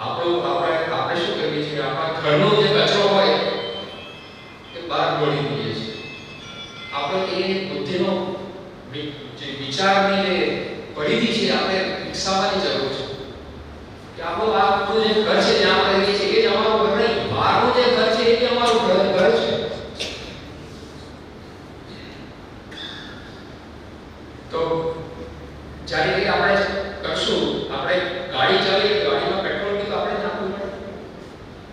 આપણે શું કરીએ છીએ? આપણા ઘરનો જે કચરો હોય એ બહાર ઢોળી દઈએ છીએ. આપણે એ બુદ્ધિનો જે વિચારની જે પરિધિ છે આપણે વિકસાવવાની જરૂર છે. કે આપણું આપણું જે ઘર છે જ્યાં આપણે રહીએ છીએ એ જ અમારું ઘર નહીં, બહારનું જે ઘર છે એ જ અમારું ઘર છે. તો જ્યારે આપણે કરશું, આપણે ગાડી ચલાવીએ, ગાડીમાં પેટ્રોલ બી તો આપણે નાખવું પડે.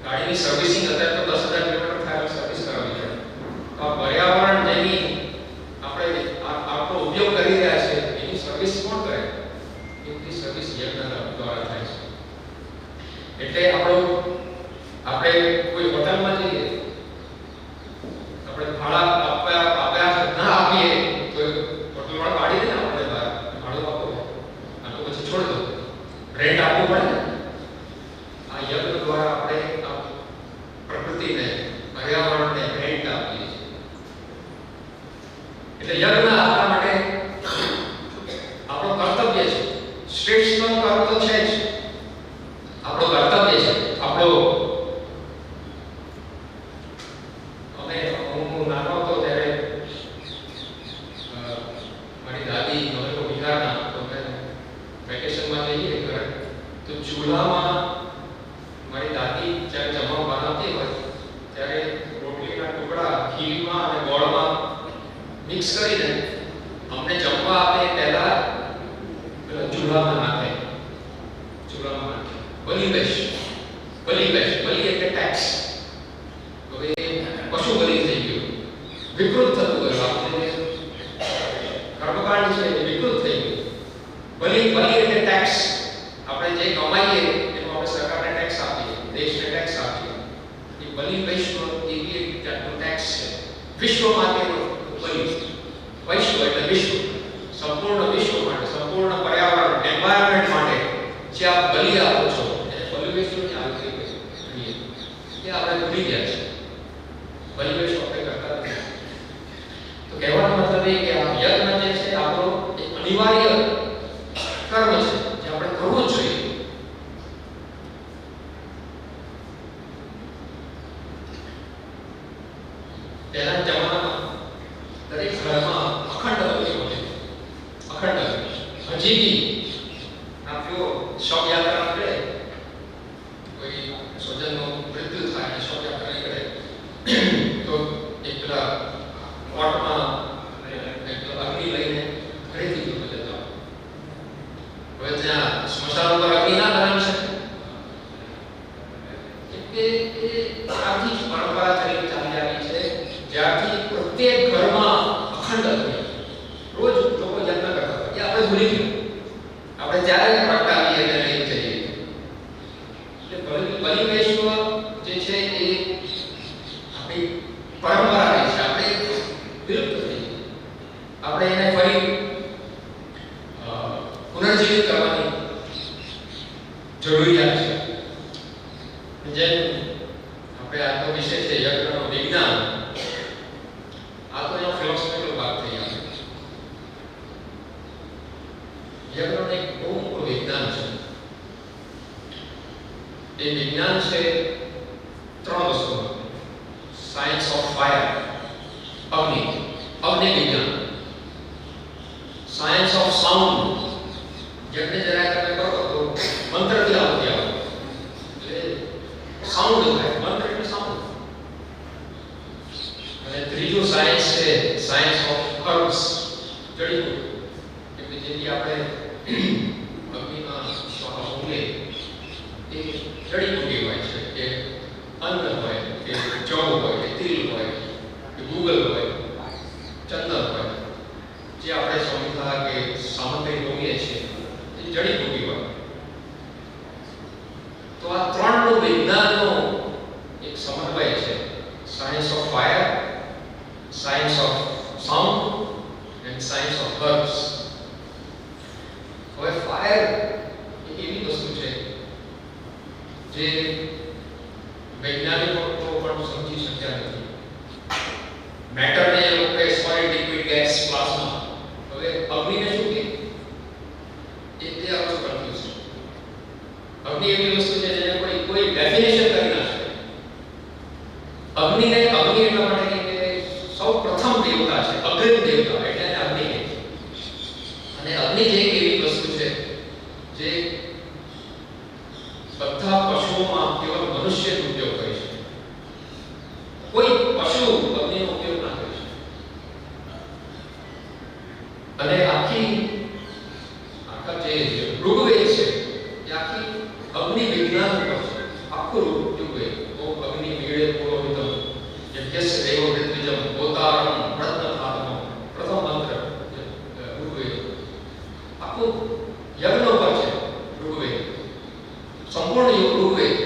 ગાડીની સર્વિસિંગ અત્યારે તો 10,000 કિલોમીટર થાય સર્વિસ કરાવવી પડે. તો આ પર્યાવરણ જેની આપણે આપણો ઉપયોગ કરી રહ્યા છે એની સર્વિસ કોણ કરે? એની સર્વિસ યજ્ઞ દ્વારા થાય છે. એટલે આપણે કોઈ હોટલમાં જઈએ, આપણે ભાડા આપ્યા ના આપીએ તો હોટલ વાળા કાઢી દે ને આપણે બહાર. ભાડું આપો આ તો પછી છોડ દો, રેન્ટ આપવું પડે ને. આ યજ્ઞ દ્વારા આપણે પ્રકૃતિને, પર્યાવરણને રેન્ટ આપીએ છીએ. એટલે યજ્ઞ આપણા માટે આપણું કર્તવ્ય છે. શ્રેષ્ઠ કર્મ તો છે જ, આપણું કર્તવ્ય છે. હું નાનો હતો ત્યારે મારી દાદી અમે લોકો બિહારના, તો અમે વેકેશનમાં જઈએ ઘરે તો ચૂલામાં મારી દાદી જ્યારે જમવા બનાવતી હોય ત્યારે રોટલીના ટુકડા ઘીમાં અને ગોળમાં મિક્સ કરીને અમને જમવા આપે પહેલા ચૂલામાં નાખે. બલી બેશ બલી એટલે ટેક્સ. હવે પશુ બલી થઈ ગયું, વિકૃત થતું ગયું. આપણે કર્મકાંડ છે એ વિકૃત થઈ ગયું. બલી એટલે ટેક્સ. આપણે જે કમાઈએ એનો આપણે સરકારને ટેક્સ આપીએ, દેશને ટેક્સ આપીએ. એ બલી વૈશ્વ એ વિશ્વ માટેનું બલિ. વૈશ્વ એટલે વિશ્વ, સંપૂર્ણ વિશ્વ માટે, સંપૂર્ણ પર્યાવરણ એન્વાયરમેન્ટ માટે જે આપ બલિ આપો છો એને બલિવેશની આવી કહીએ. એ આપણે ભૂલી ગયા છે. બલિવેશ આપણે કરતા નથી. તો કહેવાનો મતલબ એ કે આ યજ્ઞ જે છે આપણો એક અનિવાર્ય કર્મ છે જે આપણે કરવું જ જોઈએ. પહેલાના જમાનામાં દરેક ઘરમાં અખંડ બલિ હોય. અખંડ હજી બી આપ જો શવયાત્રા કરે, કોઈ સ્વજનનું મૃત્યુ થાય અને શવયાત્રા કરે તો એક પેલા કોટમાં અગ્નિ લઈને ઘરેથી લોકો જતા. હવે ત્યાં સ્મશાન પર અગ્નિ ના બનાવી શકે કે એ આથી જ પરંપરા તરીકે ચાલી આવી છે. જ્યારથી પ્રત્યેક ઘરમાં અખંડ અગ્નિ રોજ લોકો યજ્ઞ કરતા હતા. એ આપણે ભૂલી ગયા. આપણે ત્યારે પ્રગટાવીએ અને લઈ જઈએ. એટલે બલિવેશ્વ જે છે એ આપણી પરંપરા રહી છે. આપણે વિલુપ્ત થઈ. આપણે એને ફરી પુનર્જીવિત કરવાની જરૂરિયાત છે. જેમ આપણે આજનો વિષય છે યજ્ઞનું વિજ્ઞાન, આ તો એનો ફિલોસોફિકલ ભાગ થઈ ગયો. યજ્ઞનું એક બહુ મોટું વિજ્ઞાન છે. એ વિજ્ઞાન છે ત્રણ વસ્તુઓ: સાયન્સ ઓફ ફાયર, અગ્નિ વિજ્ઞાન; સાયન્સ ઓફ સાઉન્ડ, યજ્ઞ જરા તમે કરો તો મંત્રથી આહુતિ આવે એટલે સાઉન્ડ થાય. મંત્ર એટલે સાઉન્ડ. અને ત્રીજું સાયન્સ છે સાયન્સ ઓફ હર્બ્સ, જડીબુટ્ટી. એટલે જેથી આપણે અગ્નિમાં ઉગે એ જડીબુટ્ટી હોય છે, કે અન્ન હોય, કે જવ હોય, કે તિલ હોય, કે ગુગલ હોય, ચંદન હોય, જે આપણે સંહિતા કે સામગ્રી ઉગીએ છીએ એ જડીબુટ્ટી હોય. તો આ ત્રણનું વિજ્ઞાનનો એક સમન્વય છે: science of fire, science of sound and science of herbs. હવે ફાયર એક એવી વસ્તુ છે જે વૈજ્ઞાનિકો પણ સમજી શક્યા નથી. મેટરને એ લોકોએ સોલિડ, લિક્વિડ, ગેસ, પ્લાઝમા. હવે અગ્નિને શું કહે એ આપણે કન્ફ્યુઝ છે. અગ્નિ એવી વસ્તુ છે જેને કોઈ ડેફિનેશન કરી ના શકે. અગ્નિને અગ્નિ એટલા માટે કે સૌ પ્રથમ દેવતા છે, અગ્નિ દેવતા, એટલે એને અગ્નિ કહે છે. અને અગ્નિ જે એક એવી વસ્તુ છે જે બધા પશુઓમાં કેવળ મનુષ્ય જ ઉપયોગ કરી શકે. કોઈ પશુ અગ્નિનો ઉપયોગ ના કરી શકે. અને આખા જે ઋગ્વેદ છે એ આખી અગ્નિ વિજ્ઞાન ઉપર છે. આખું ઋગ્વેદ અગ્નિ મીળે પુરોહિતમ યજ્ઞસ્ય દેવો ઋત્વિજમ ગોતારમ રત્નધારમ, પ્રથમ મંત્ર ઋગ્વેદ આખું યજ્ઞ પર છે. ઋગ્વેદ સંપૂર્ણ ઋગ્વેદ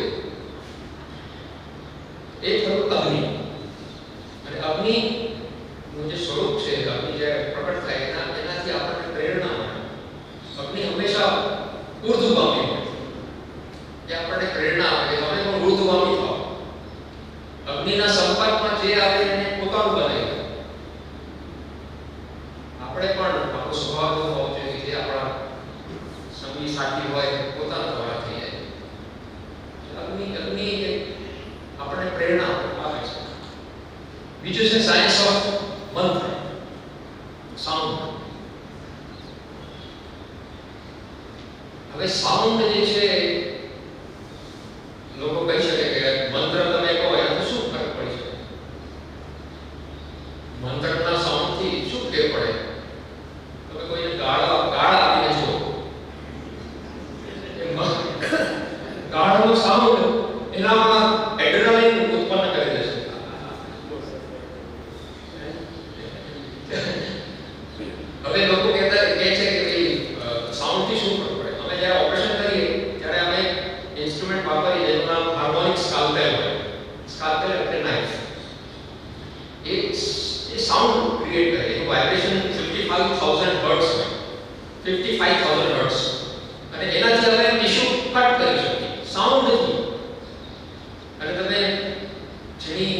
એ થયું અગ્નિ. અને અગ્નિ નું જે સ્વરૂપ છે, અગ્નિ જ્યારે પ્રકટ થાય એનાથી આપણને પ્રેરણા મળે. અગ્નિ હંમેશા ઉર્ધ્વગામી હોય. એ આપણને પ્રેરણા આપે કે તમે પણ ઉર્ધ્વગામી થાઓ. અગ્નિના સંપર્કમાં જે આવે એને પોતાનું બનાવી લે. આપણે પણ આપણો સ્વભાવ એવો હોવો જોઈએ કે જે આપણા સંગી સાથી હોય પોતાના દ્વારા થઈ જાય. અગ્નિ આપણને પ્રેરણા આપે છે. બીજું છે સાયન્સ ઓફ મંત્ર, સાઉન્ડ. હવે સાઉન્ડ જે છે લોકો કહી શકે કે મંત્ર તમે કહો એનાથી શું ફરક પડી શકે? મંત્રના સાઉન્ડથી શું ફેર પડે? તમે કોઈને ગાળા આપીને જુઓ, ગાળાનો સાઉન્ડ એનામાં એડ્રેનાલિન ઉત્પન્ન કરી દેશે. હવે લોકો કહે છે કે ભાઈ સાઉન્ડથી શું ફરક પડે? અમે જ્યારે ઓપરેશન કરીએ ત્યારે 55,000 હર્ટ્ઝ હોય, 55,000 હર્ટ્ઝ, અને એનાથી અમે ટીશ્યુ કટ કરી શકીએ સાઉન્ડથી. અને તમે જેની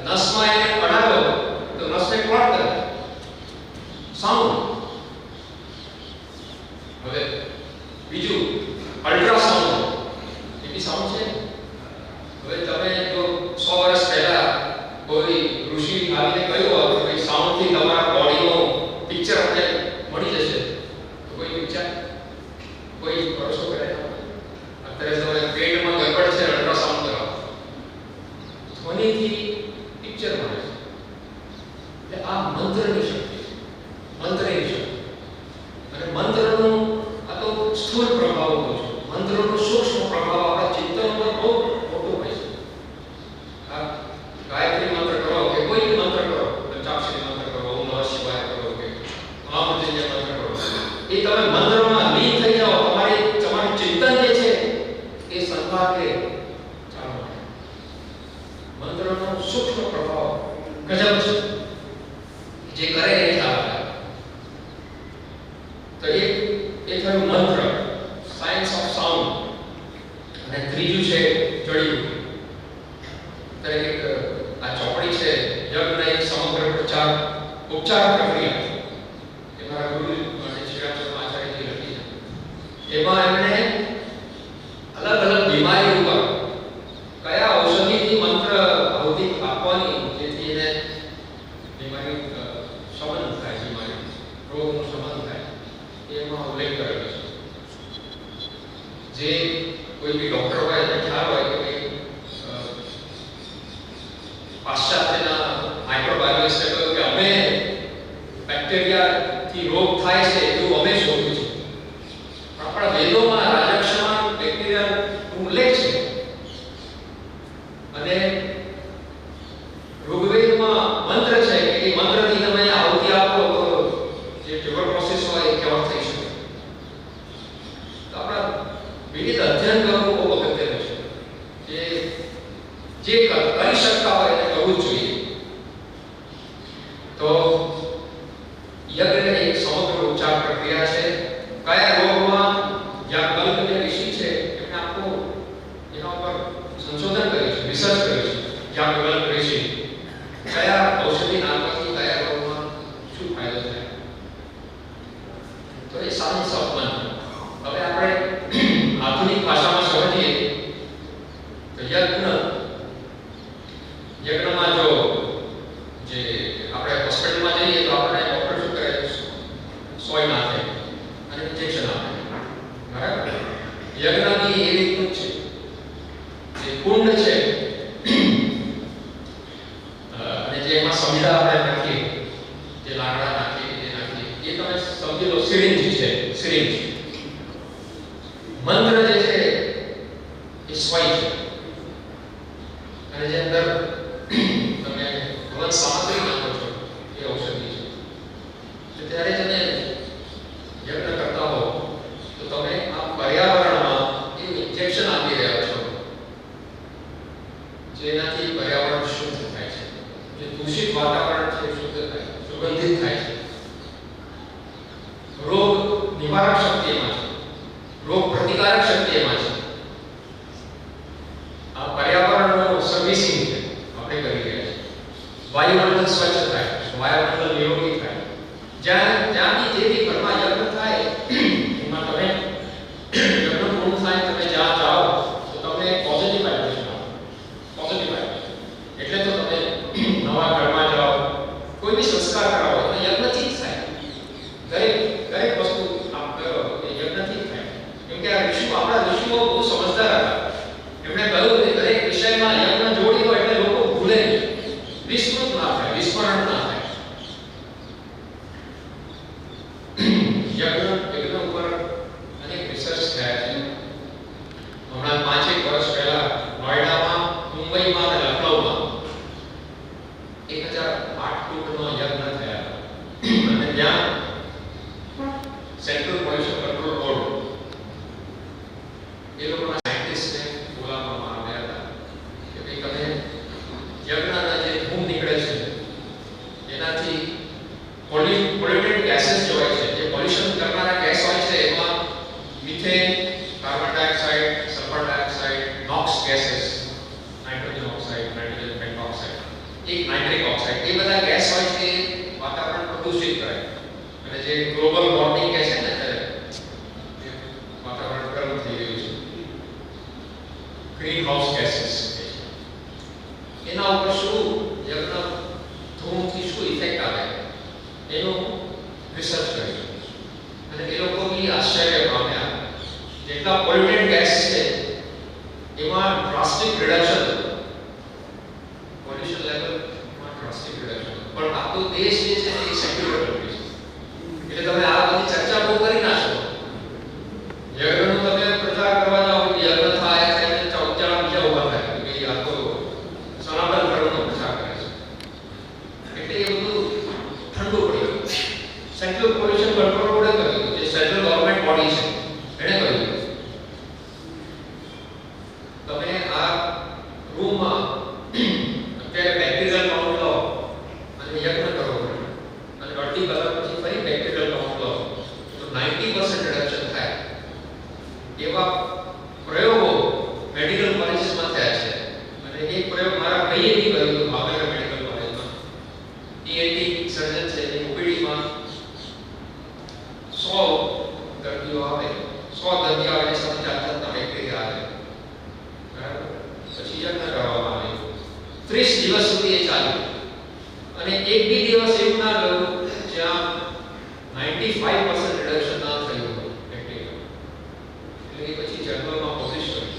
નસમાં એને અડાડો તો નસને ક્લોટ કરે સાઉન્ડ. હવે બીજું અલ્ટ્રાસાઉન્ડ, એ બી સાઉન્ડ છે. હવે તમે જો 100 વર્ષ પહેલા કોઈ ઋષિ આવીને કહ્યું હોત કે ભાઈ સાઉન્ડથી તમારા બોડીનો પિક્ચર અમને મળી જશે, તો કોઈ વિચાર કોઈ ભરોસો કરે? અત્યારે તમે પેટમાં ગડબડ છે, અલ્ટ્રાસાઉન્ડ કરાવો, ધ્વનિથી પિક્ચર મળે છે. એટલે આ મંત્રની શક્તિ છે, મંત્રની શક્તિ. અને મંત્રનો આ તો સ્થૂળ પ્રભાવ કહું છું, મંત્રનો સૂક્ષ્મ પ્રભાવ આપણા ચિંતન પર બહુ મોટો હોય છે. આ ગાયત્રી મંત્ર કરો કે કોઈ બી મંત્ર કરો, પંચાક્ષરી મંત્ર કરો, ઓમ નમઃ શિવાય કરો કે મહામૃત્યુંજય મંત્ર કરો, એ તમે મંત્રમાં લીન થઈ જાઓ, તમારું ચિંતન જે છે એ સંભાગે ચાલો. મંત્રનો સૂક્ષ્મ પ્રભાવ ગજબ છે, જે કરે એ ચાલે. તો એ થયું મંત્ર, સાયન્સ ઓફ સાઉન્ડ. અને ત્રીજું છે જડીબુટ્ટી. એક આ ચોપડી છે યજ્ઞના એક સમગ્ર ઉપચાર પ્રક્રિયા, એ મારા ગુરુ શ્રીરામચંદ્ર આચાર્યજી લખી છે. એમાં એમણે અલગ અલગ બીમારી ઉપર કયા ઔષધિથી મંત્ર આહુતિ આપવાની જેથી એને બીમારી શમન થાય, બીમારી રોગનું શમન થાય, એમાં ઉલ્લેખ કરેલો છે. જે કોઈ બી ડોક્ટર હોય એને ખ્યાલ હોય કે પાશ્ચાત્યના માઇક્રોબાયોલોજીસ્ટે કહ્યું કે અમે બેક્ટેરિયાથી રોગ થાય છે એવું અમે શોધ્યું છે. આપણા વેદોમાં રાજક્ષમાં બેક્ટેરિયાનો ઉલ્લેખ છે. અને ઋગ્વેદમાં મંત્ર છે કે એ મંત્રથી તમે આહુતિ આપો તો જે ટ્યુબર પ્રોસેસ હોય એ ક્યોર થઈ શકે. તો આપણા વિવિધ અધ્યયન કરવું બહુ અગત્યનું છે. જે કરી શકતા હોય એને કરવું જ જોઈએ. તો યજ્ઞ એક સમગ્ર ઉપચાર પ્રક્રિયા છે. કયા રોગમાં યાજ્ઞવલ્ક્ય ઋષિ છે એમણે આખું એના ઉપર સંશોધન કર્યું છે, રિસર્ચ કર્યું છે. યાજ્ઞવલ્ક્ય ઋષિ કયા ઔષધિ નાખવાથી કયા રોગમાં શું ફાયદો થાય. તો એ સાયન્સ ઓફ મંત્ર. હવે આપણે આધુનિક ભાષામાં સમજીએ તો યજ્ઞમાં જો જે આપણે હોસ્પિટલમાં જઈએ તો આપણે ડોક્ટર શું કરે, સોય નાખે અને ઇન્જેક્શન આપે, બરાબર? યજ્ઞની એ રીતનું છે. જે કુંડ છે અને જે એમાં સંવિધા આપણે નાખીએ, જે લાકડા નાખીએ એ તમે સમજી લો સિરિંજ છે. સિરિંજ મંત્ર જે છે એ સોય છે. અને જે અંદર તમે ભવન સામગ્રી નાખો છો એ ઔષધિ છે. ત્યારે તમે યજ્ઞ કરતા હો તો તમે આ પર્યાવરણમાં એ ઇન્જેક્શન આપી રહ્યા છો, જેનાથી પર્યાવરણ શુદ્ધ થાય છે. જે દૂષિત વાતાવરણ છે શુદ્ધ થાય, સુગંધિત થાય છે. રોગ નિવારક શક્તિ એમાં છે, રોગ પ્રતિકારક શક્તિ એમાં છે. આ પર્યાવરણનું સર્વિસિંગ છે આપણે કરી રહ્યા છીએ. વાયુમંડળ સ્વચ્છ થાય, વાયુમંડળ નિરોગી થાય. જ્યાં બી જે બી ઘરમાં યજ્ઞ થાય એમાં તમે યજ્ઞ પૂર્ણ થાય તમે જ્યાં જાઓ તો તમને પોઝિટિવ વાઇબ્રેશન આવે. પોઝિટિવ વાઇબ્રેશન એટલે તો તમે નવા ઘરમાં જાઓ, કોઈ બી સંસ્કાર કરાવો તો યજ્ઞથી જ થાય. દરેક વસ્તુ આપ કરો એ યજ્ઞથી જ થાય. કેમ કે આ આપણા ઋષિઓ બહુ સમજદાર હતા. એમણે કહ્યું કે દરેક વિષયમાં યજ્ઞ જોડી દો એટલે લોકો ભૂલે નહીં, વિસ્મૃત ના થાય, વિસ્મરણ ના થાય. યજ્ઞ ઉપર અનેક રિસર્ચ થયા છે. હમણાં 5-1 વર્ષ પહેલા નોઈડામાં, મુંબઈમાં અને લખનૌમાં 1008 કુંડનો યજ્ઞ થયા અને ત્યાં સેન્ટ્રલ પોલ્યુશન કંટ્રોલ બોર્ડ એ લોકોના સાયન્ટિસ્ટને બોલાવવામાં આવ્યા હતા કે ભાઈ તમે યજ્ઞના જે ધૂમ નીકળે છે એનાથી પોલ્યુટેડ ગેસ નાઇટ્રિક ઓક્સાઇડ, એ બધા ગેસ હોય છે વાતાવરણ પ્રદૂષિત કરે. અને જે ગ્લોબલ વોર્મિંગ કહે છે ને, અત્યારે વાતાવરણ ગરમ થઈ રહ્યું છે, ગ્રીન હાઉસ ગેસીસ, એના ઉપર શું યજ્ઞ ધૂમથી શું ઇફેક્ટ આવે એનું રિસર્ચ કર્યું. અને એ લોકો બી આશ્ચર્ય પામ્યા, જેટલા પોલ્યુટેડ ગેસ છે એમાં ડ્રાસ્ટિક રિડક્શન, પોલ્યુશન લેવલમાં ડ્રાસ્ટિક રિડક્શન. પણ આપણો દેશ જે છે એ સેક્યુલર કન્ટ્રી છે, એટલે તમે આ બધી ચર્ચા બહુ કરી ના શકો. યજ્ઞનું તમે પ્રચાર કરવા જાઓ, યજ્ઞ થાય એટલે ચૌચાળા બીજા ઉભા થાય કે આ તો સનાતન ધર્મનો પ્રચાર કરે છે. એટલે એ બધું ઠંડુ પડી ગયું. સેન્ટ્રલ પોલ્યુશન કંટ્રોલ બોર્ડે કર્યું, જે સેન્ટ્રલ ગવર્નમેન્ટ બોડી છે એણે કર્યું. તમે આ રૂમમાં અત્યારે બેક્ટેરિયલ કાઉન્ટ લો અને યજ્ઞ કરો, અને અડધી કલાક પછી ફરી બેક્ટેરિયલ કાઉન્ટ લો તો 90% રિડક્શન થાય. એવા પ્રયોગો મેડિકલ કોલેજીસમાં થયા છે. અને એક પ્રયોગ મારા ભાઈએ બી કર્યો હતો ભાવનગર મેડિકલ કોલેજમાં. ટીએટી સર્જન છે, એ ઓપીડીમાં 100 દર્દીઓ આવે, 100 દર્દીઓ આવે સાથે જાતના બેક્ટેરિયા આવે, બરાબર? પછી યજ્ઞ કરવામાં આવે. 30 દિવસ સુધી એ ચાલ્યું. અને એક બી દિવસ એવું ના ગયું જ્યાં 95% રિડક્શન ના થયું હોય બેક્ટેરિયા. એટલે એ પછી જર્નલમાં પબ્લિશ કર્યું.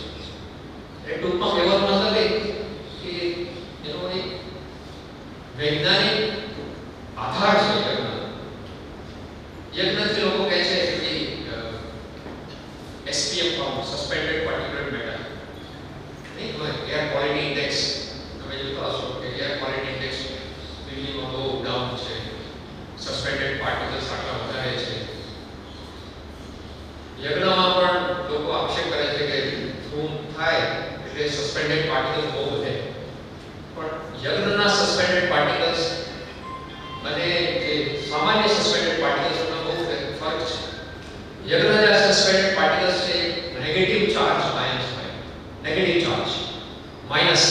એ ટૂંકમાં કહેવાનો મતલબ એ કે એનો એક વૈજ્ઞાનિક આધાર છે યજ્ઞ. યજ્ઞથી લોકો કહે છે કે SPM count, suspended particular matter, નહીં હોય એર ક્વોલિટી ઇન્ડેક્સ. તમે જોતા હશો કે એર ક્વોલિટી ઇન્ડેક્સ દિલ્હીમાં બહુ ડાઉન છે, સસ્પેન્ડેડ પાર્ટિકલ્સ આટલા વધારે છે. યજ્ઞમાં પણ લોકો આક્ષેપ કરે છે કે ધૂમ થાય એટલે સસ્પેન્ડેડ પાર્ટિકલ્સ બહુ વધે. પણ યજ્ઞના સસ્પેન્ડેડ પાર્ટિકલ્સ અને જે સામાન્ય સસ્પેન્ડેડ પાર્ટિકલ્સમાં બહુ ફરક છે. યજ્ઞના સસ્પેન્ડેડ પાર્ટિકલ્સ છે નેગેટિવ ચાર્જ આયન્સ હોય, નેગેટિવ ચાર્જ માઈનસ.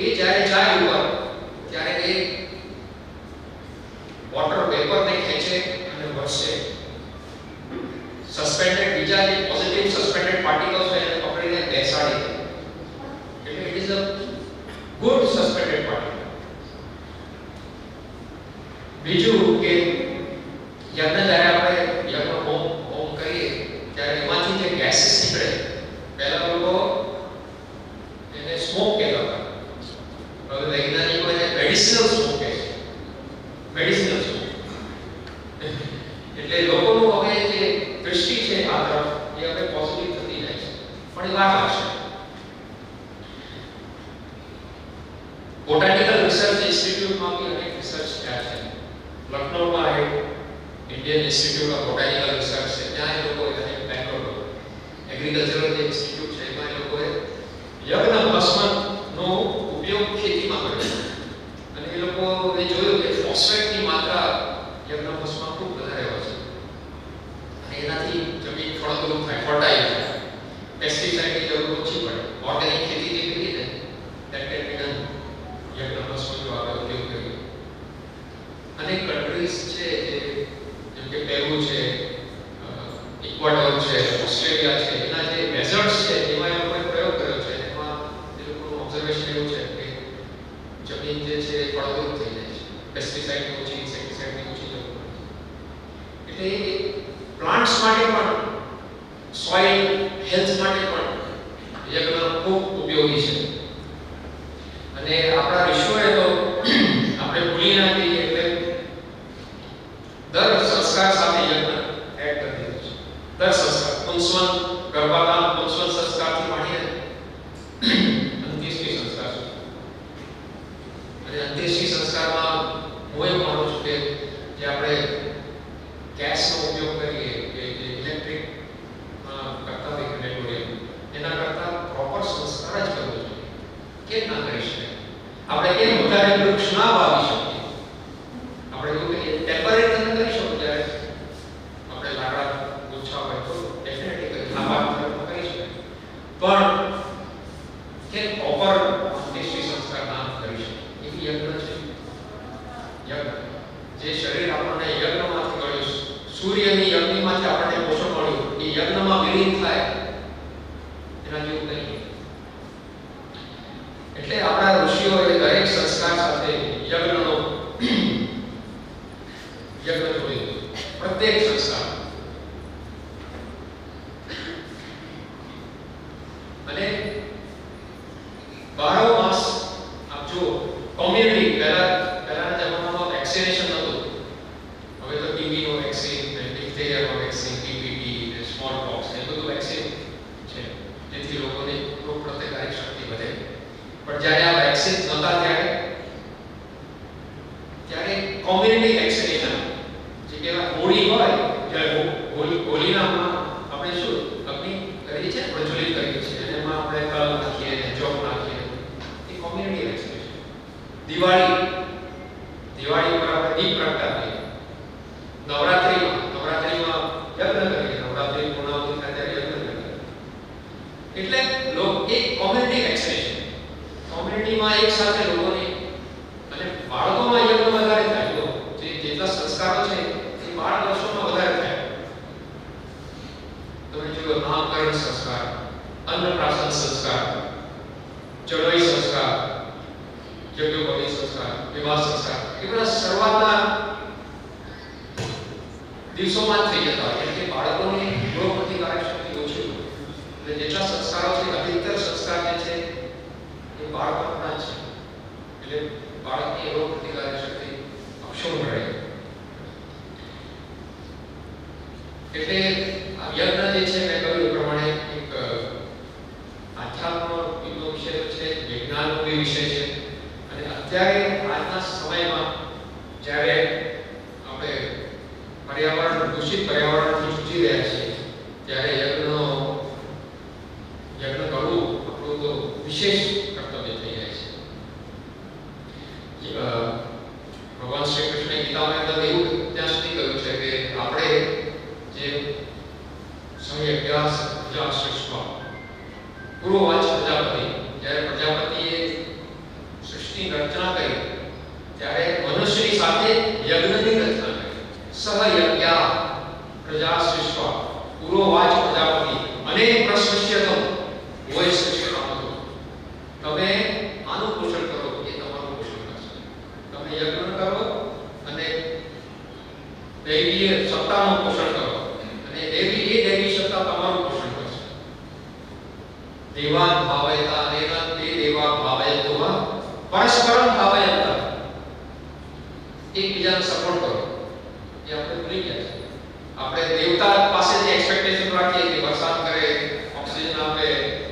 એ જ્યારે જાય ઉપર ત્યારે એ વોટર વેપરને ખેંચે અને વર્ષે. સસ્પેન્ડેડ બીજા જે પોઝિટિવ સસ્પેન્ડેડ પાર્ટિકલ્સ હોય એને પકડીને બેસાડી દે. એટલે it is a good suspended particle. બીજું કે યજ્ઞ જ્યારે આપણે યજ્ઞ હોમ કરીએ ત્યારે એમાંથી જે ગેસીસ નીકળે, પહેલા લોકો એને સ્મોક કહેતા હતા. હવે વૈજ્ઞાનિકો એને મેડિસિનલ સ્મોક કહે છે, મેડિસિનલ સ્મોક. એટલે લોકોનું હવે જે દૃષ્ટિ છે આ તરફ એ હવે પોઝિટિવ થતી જાય છે, પણ એ વાર લાગશે. બોટાનિકલ રિસર્ચ ઇન્સ્ટિટ્યૂટમાં બી અનેક રિસર્ચ થયા છે. લખનૌમાં એક Indian institute of botanical research છે, ત્યાં એ લોકોએ, અને બેંગ્લોર એગ્રીકલ્ચરલ જે ઇન્સ્ટિટ્યૂટ છે એમાં એ લોકોએ યજ્ઞ ભસ્મનો ઉપયોગ ખેતીમાં કર્યો. અને એ લોકોએ જોયું કે ફોસ્ફેટની માત્રા યજ્ઞ ભસ્મમાં ખૂબ વધારે હોય છે, અને એનાથી જમીન ફળદ્રુપ થાય, ફર્ટાઇલ થાય, પેસ્ટિસાઇડની જરૂર ઓછી પડે. ઓર્ગેનિક ખેતી જે કરી ને that can be done. યજ્ઞ ભસ્મ જો આપણે ઉપયોગ કરીએ. અનેક કન્ટ્રીઝ છે જેમ કે પેરુ છે, ઇક્વાડોર છે, ઓસ્ટ્રેલિયા છે, એના જે ડેઝર્ટ્સ છે એમાં એ લોકોએ પ્રયોગ કર્યો છે. એમાં એ લોકોનું ઓબ્ઝર્વેશન એવું છે કે જમીન જે છે ફળદ્રુપ થઈ જાય છે, પેસ્ટિસાઇડની ઓછી, ઇન્સેક્ટિસાઇડની ઓછી જરૂર પડે. એટલે પ્લાન્ટ્સ માટે પણ, સોઇલ હેલ્થ માટે પણ યજ્ઞ ખૂબ ઉપયોગી છે. અને આપણા વિશ્વએ તો આપણે ભૂલી ના જઈએ એટલે દર સંસ્કાર સાથે યજ્ઞ એડ કરી દીધું છે. દર સંસ્કાર, પુંસવન, ગર્ભાધાન, પુંસવન સંસ્કારથી માંડીને અંત્યેષ્ટિ સંસ્કાર સુધી. અને અંત્યેષ્ટિ સંસ્કારમાં હું એવું માનું છું કે જે આપણે ગેસનો ઉપયોગ કરીએ કે જે ઇલેક્ટ્રિક કરતા હોય ક્રેમેટોરિયમ, એના કરતાં પ્રોપર સંસ્કાર જ કરવો જોઈએ. કેમ ના કરી શકાય? આપણે કેમ વધારે વૃક્ષ ના વાવી શકીએ? આપણે એવું કહીએ ટેમ્પરરી તમે કરી શકો, જ્યારે આપણે લાકડા ઓછા હોય તો ડેફિનેટલી કરી લાંબા કરી શકાય. પણ કેમ પ્રોપર અંત્યેષ્ટિ સંસ્કાર ના કરી શકાય? યજ્ઞ છે. યજ્ઞ જે શરીર આપણને યજ્ઞમાંથી મળ્યું, સૂર્યની અગ્નિમાંથી આપણને પોષણ મળ્યું, એ યજ્ઞમાં વિલીન થાય એના જેવું કંઈ. એટલે આપણા ઋષિઓએ દરેક સંસ્કાર સાથે યજ્ઞનો જોડ્યો, પ્રત્યેક સંસ્કાર. અને 12 માસ આપ જો કોમ્યુનિટી પહેલાના જમાનામાં વેક્સિનેશન નહોતું. હવે તો ટીબી નો વેક્સિન, ડિફ્થેરિયા નો વેક્સિન, પીપીટી, સ્મોલ પોક્સ એ બધું વેક્સિન છે જેથી લોકોની રોગ પ્રતિકારક શક્તિ વધે. પણ જ્યારે આ વેક્સિન નહોતા ત્યારે કોમ્યુનિટી વેક્સિનેશન જે કહેવાય હોળી હોય ત્યારે હોળીનામાં આપણે શું અગ્નિ કરીએ છીએ, પ્રજ્વલિત કરીએ છીએ અને એમાં આપણે તલ નાખીએ અને ચોક નાખીએ, એ કોમ્યુનિટી વેક્સિનેશન. દિવાળી ઉપર આપણે દીપ પ્રગટાવીએ. નવરાત્રિમાં યજ્ઞ કરીએ, નવરાત્રિ પૂર્ણાહુતિ થાય ત્યારે યજ્ઞ કરીએ. એટલે એક કોમ્યુનિટી વેક્સિનેશન, કોમ્યુનિટીમાં એક સાથે લોકોની. અને બાળકોમાં યજ્ઞ વધારે થાય. જેટલા સંસ્કારો છે એ બાળ વર્ષોમાં વધારે થાય. તમે જુઓ નામકરણ સંસ્કાર, અન્નપ્રાશન સંસ્કાર, ચડોઈ સંસ્કાર, યજ્ઞોપવિત સંસ્કાર, વિવાહ સંસ્કાર, એ બધા શરૂઆતના દિવસોમાં થઈ જતા હોય. એટલે બાળકોની રોગ પ્રતિકારક શક્તિ ઓછી હોય. એટલે જેટલા સંસ્કારો છે, અધિકતર સંસ્કાર જે છે એ બાળપણના છે. એટલે બાળકની રોગ પ્રતિકારક શક્તિ અક્ષુણ્ણ રહે. એટલે આ યજ્ઞ જે છે મેં કહ્યું એ પ્રમાણે એક આધ્યાત્મનો વિષય છે, વિજ્ઞાનનો વિષય છે. અને અત્યારે આજના સમયમાં જ્યારે આપણે દૂષિત પર્યાવરણથી જૂજી રહ્યા છીએ ત્યારે યજ્ઞ કરવું આપણું તો વિશેષ કર્તવ્ય થઈ જાય છે. ભગવાન શ્રી કૃષ્ણે ગીતામાં અંદર એવું ત્યાં સુધી કહ્યું છે કે આપણે જે સંયજ્ઞ સૃષ્ટિ પૂર્વવાચ પ્રજાપતિ, જ્યારે પ્રજાપતિએ સૃષ્ટિની રચના કરી ત્યારે મનુષ્યની સાથે યજ્ઞની રચના કરી. સહયજ્ઞા પ્રજા સૃષ્ટિ પૂર્વવાચ પ્રજાપતિ અનેક પ્રશ્નશ્યતમ હોય સૃષ્ટિ. તમે આનું પોષણ કરો, એ તમારું પોષણ કરશે. તમે યજ્ઞ કરો અને દૈવીય સત્તાનું પોષણ કરો અને દેવી સત્તા તમારું પોષણ કરશે. દેવાન ભાવયતા અનેના તે દેવા ભાવયતો પરસ્પરમ ભાવયતા. એકબીજાને સપોર્ટ કરો. એ આપણે ભૂલી ગયા છે. આપણે દેવતા પાસેથી એક્સપેક્ટેશન રાખીએ કે વરસાદ કરે, ઓક્સિજન આપે,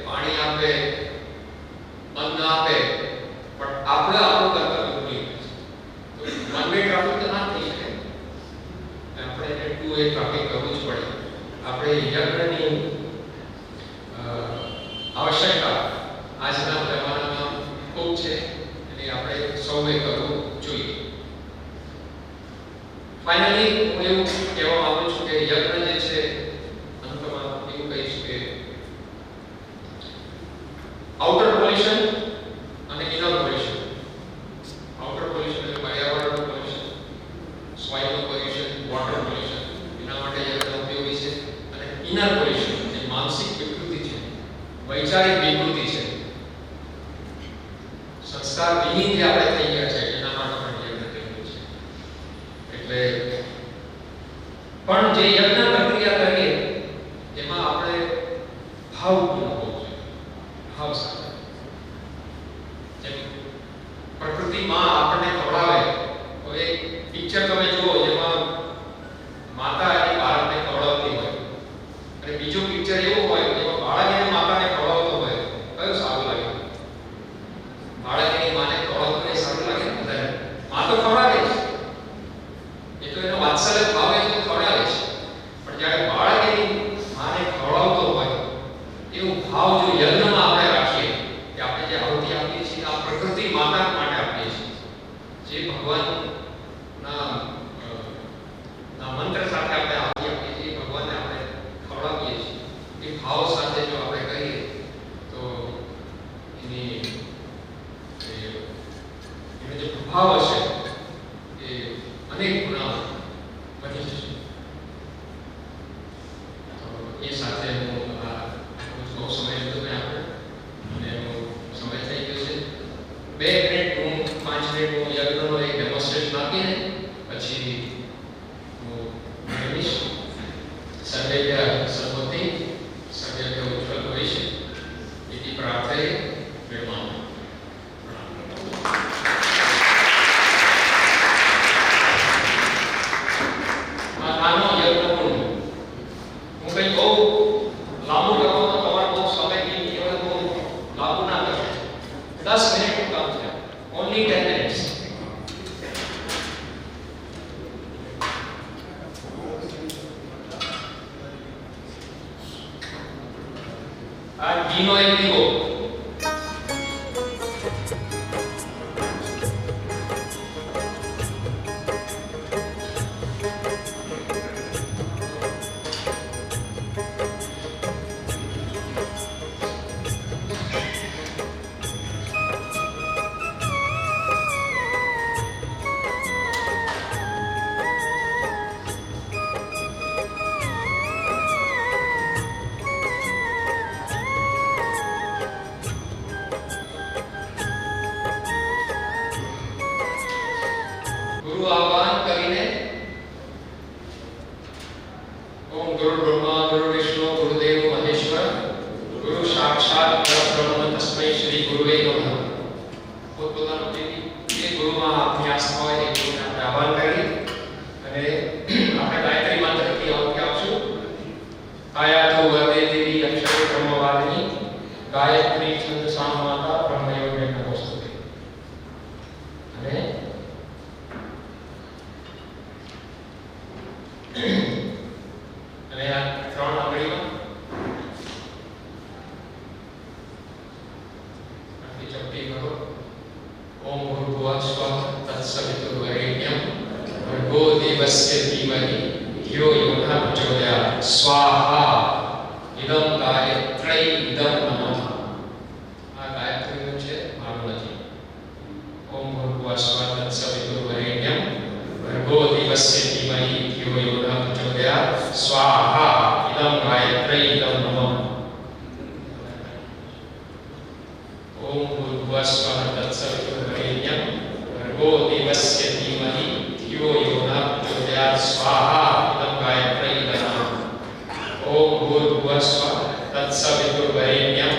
પાણી આપે, અન્ન આપે, પણ આપણે આપણું કર્તવ્ય ભૂલી ગયા છે. તો વન વે ટ્રાફિક તો ના થઈ શકે. આપણે ટુ વે ટ્રાફિક કરવું જ પડે. આપણે યજ્ઞની આવશ્યકતા આજના જમાનામાં ખૂબ છે અને આપણે સૌએ કરવું જોઈએ. ફાઇનલી હું એવું કહેવા માંગુ છું કે યજ્ઞ જે છે અંતમાં એવું કહીશ કે આઉટર પોલ્યુશન અને ઇનર પોલ્યુશન. આઉટર પોલ્યુશન એટલે પર્યાવરણનું પોલ્યુશન, સોઇલનું પોલ્યુશન, વોટર પોલ્યુશન, એના માટે યજ્ઞ ઉપયોગી છે. અને ઇનર પોલ્યુશન જે માનસિક વિકૃતિ છે, વૈચારિક વિકૃતિ છે, સંસ્કાર વિહીન જે આપણે થઈ ગયા છે એના માટે પણ યજ્ઞ કર્યું છે. એટલે પણ જે યજ્ઞ પ્રક્રિયા કરીએ એમાં આપણે ભાવપૂર્ણ હોવું જોઈએ. ભાવ સાથે જેમ પ્રકૃતિમાં આપણને ખવડાવે તો એક પિક્ચર તમે જુઓ જેમાં માતા એની બાળકને ખવડાવતી હોય અને બીજું પિક્ચર એવું હોય જેમાં બાળક એની માતાને ખવડાવતો હોય, કયું સારું લાગે? બાળક એની માને ખવડાવતો એ સારું લાગે ને? વધારે મા તો ખવડાવે છે, એ તો એનો વાત્સલ્ય ભાવ એ તો ખવડાવે છે. ભાવ હશે એ અનેક ગુણા વધી જશે. તો એ સાથે હું બહુ સમય લીધો મેં આપણે અને સમય થઈ ગયો છે. 2 મિનિટ હું 5 મિનિટ હું યજ્ઞનો એક ડેમોન્સ્ટ્રેશન આપીને પછી હું મેળવીશ. સર્વૈવ્ય સર્વોતિ સર્વૈવ્ય ઉજ્જવલ ભવિષ્ય इति प्रार्थये विरमामि. આનો યજ્ઞ હું કંઈ બહુ લાંબુ કરવાનો તમારે બહુ સમય નહીં, એ બહુ લાંબુ ના કરશો. 10 મિનિટનું કામ છે, only 10 minutes. આ ઘીનો એક દીવો ગુરુ આહ્વાન કરીને ઓમ ગુરુ બ્રહ્મા ગુરુ વિષ્ણુ ગુરુદેવ મહેશ્વર ગુરુ સાક્ષાત પરબ્રહ્મ તસ્મૈ શ્રી ગુરુવે નમઃ. પોતપોતાનો જે ગુરુમાં અભ્યાસ હોય એ ગુરુને આપણે આહ્વાન કરી અને આપણે ગાયત્રી મંત્રથી આહુતિ આપશું. આયાતુ વદે દેવી અક્ષરે બ્રહ્મવાદિની ગાયત્રી છંદસામ માતા બ્રહ્મયોગે નમોસ્તુતે. અને અને આ 3 આંગળીમાં આટલી ચપટી કરો. ઓમ ભૂર્ભુવઃ સ્વઃ તત્સવિતુર્વરેણ્યં ભર્ગો દેવસ્ય ધીમહિ ધિયો યો ન પ્રચોદયાત્. સ્વાહા ઇદં ગાયત્ર્यै ઇદં નમઃ. આ ગાયત્રીનું છે, મારું નથી. ઓમ ભૂર્ભુવઃ સ્વઃ તત્સવિતુર્વરેણ્યં ભર્ગો દેવસ્ય ધીમહિ ધિયો યો ન પ્રચોદયાત્. સ્વાહા ઇદં ગાયત્ર્यै ઇદં નમઃ. ઓમ ભૂર્ભુવઃ સ્વઃ તત્સવિતુર્વરેણ્યં ભર્ગો દેવસ્ય ધીમહિ ધિયો યો ન પ્રચોદયાત્. સ્વાહા ઇદં ગાયત્ર્यै ઇદં નમઃ. ઓમ ભૂર્ભુવઃ સ્વઃ તત્સવિતુર્વરેણ્યં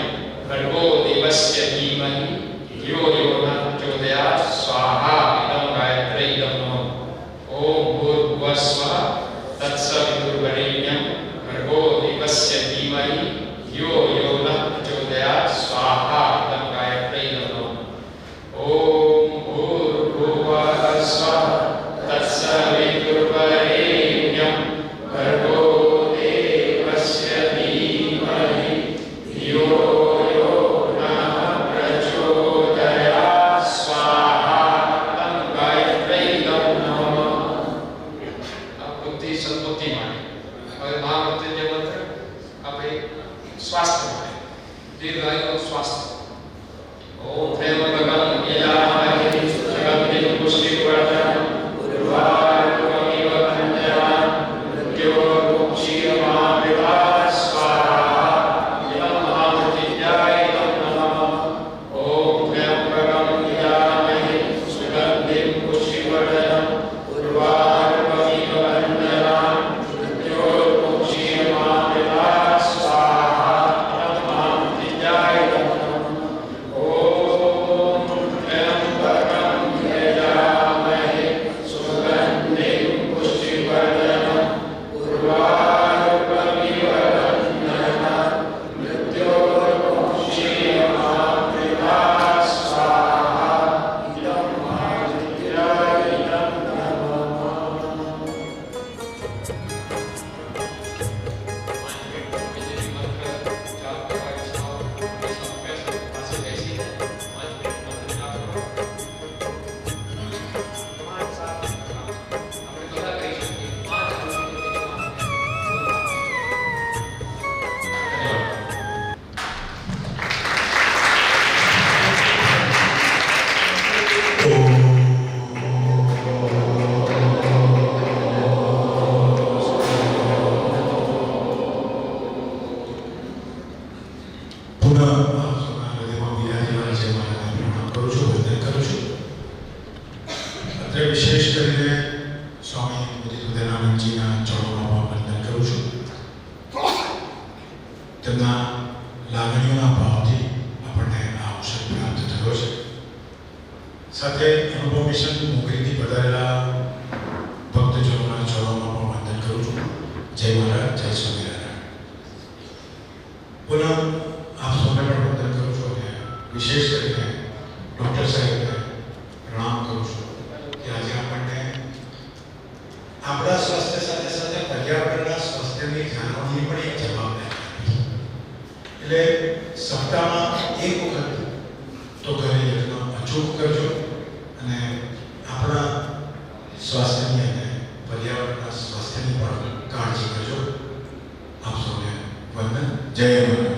ભર્ગો દેવસ્ય ધીમહિ ધિયો યો ન પ્રચોદયાત્. સ્વાહા ઇદં ગાયત્ર્यै ઇદં નમઃ. ઓમ ભૂર્ભુવઃ સ્વઃ તત્સવિતુર્વરેણ્યં ભર્ગો દેવસ્ય ધીમહિ ધિયો યો ન પ્રચોદયાત્. સ્વાહા ઇદં ગાયત્ર્यै ઇદં નમઃ. ઓમ ભૂર્ભુવઃ સ્વઃ તત્સવિતુર્વરેણ્યં ભર્ગો દેવસ્ય ધીમહિ ધિયો યો ન પ્રચોદયાત્. અત્રે વિશેષ કરીને સ્વામી ઉદિતનાનંદજીના ચરણોમાં વંદન કરું છું. તેમના લાગણીઓના ભાવથી આપણને આ અવસર પ્રાપ્ત થયો છે. સાથે અનુભવ મિશન મોગરીથી પધારેલા ભક્તજનોના ચરણોમાં પણ વંદન કરું છું. જય મહારાજ, જય સ્વામિનારાયણ. પુનઃ આપ સૌને પણ વંદન કરું છું અને વિશેષ કરીને ડૉક્ટર સાહેબને પ્રણામ કરું છું કે આજે આપણને આપણા સ્વાસ્થ્ય સાથે સાથે પર્યાવરણના સ્વાસ્થ્યની જાળવણી પણ એક જવાબદારી આપી. એટલે સપ્તાહમાં એક વખત તો ઘરે યજ્ઞ અચૂક કરજો અને આપણા સ્વાસ્થ્યની અને પર્યાવરણના સ્વાસ્થ્યની પણ કાળજી કરજો. આપ સૌને વંદન. જય હિન્દ.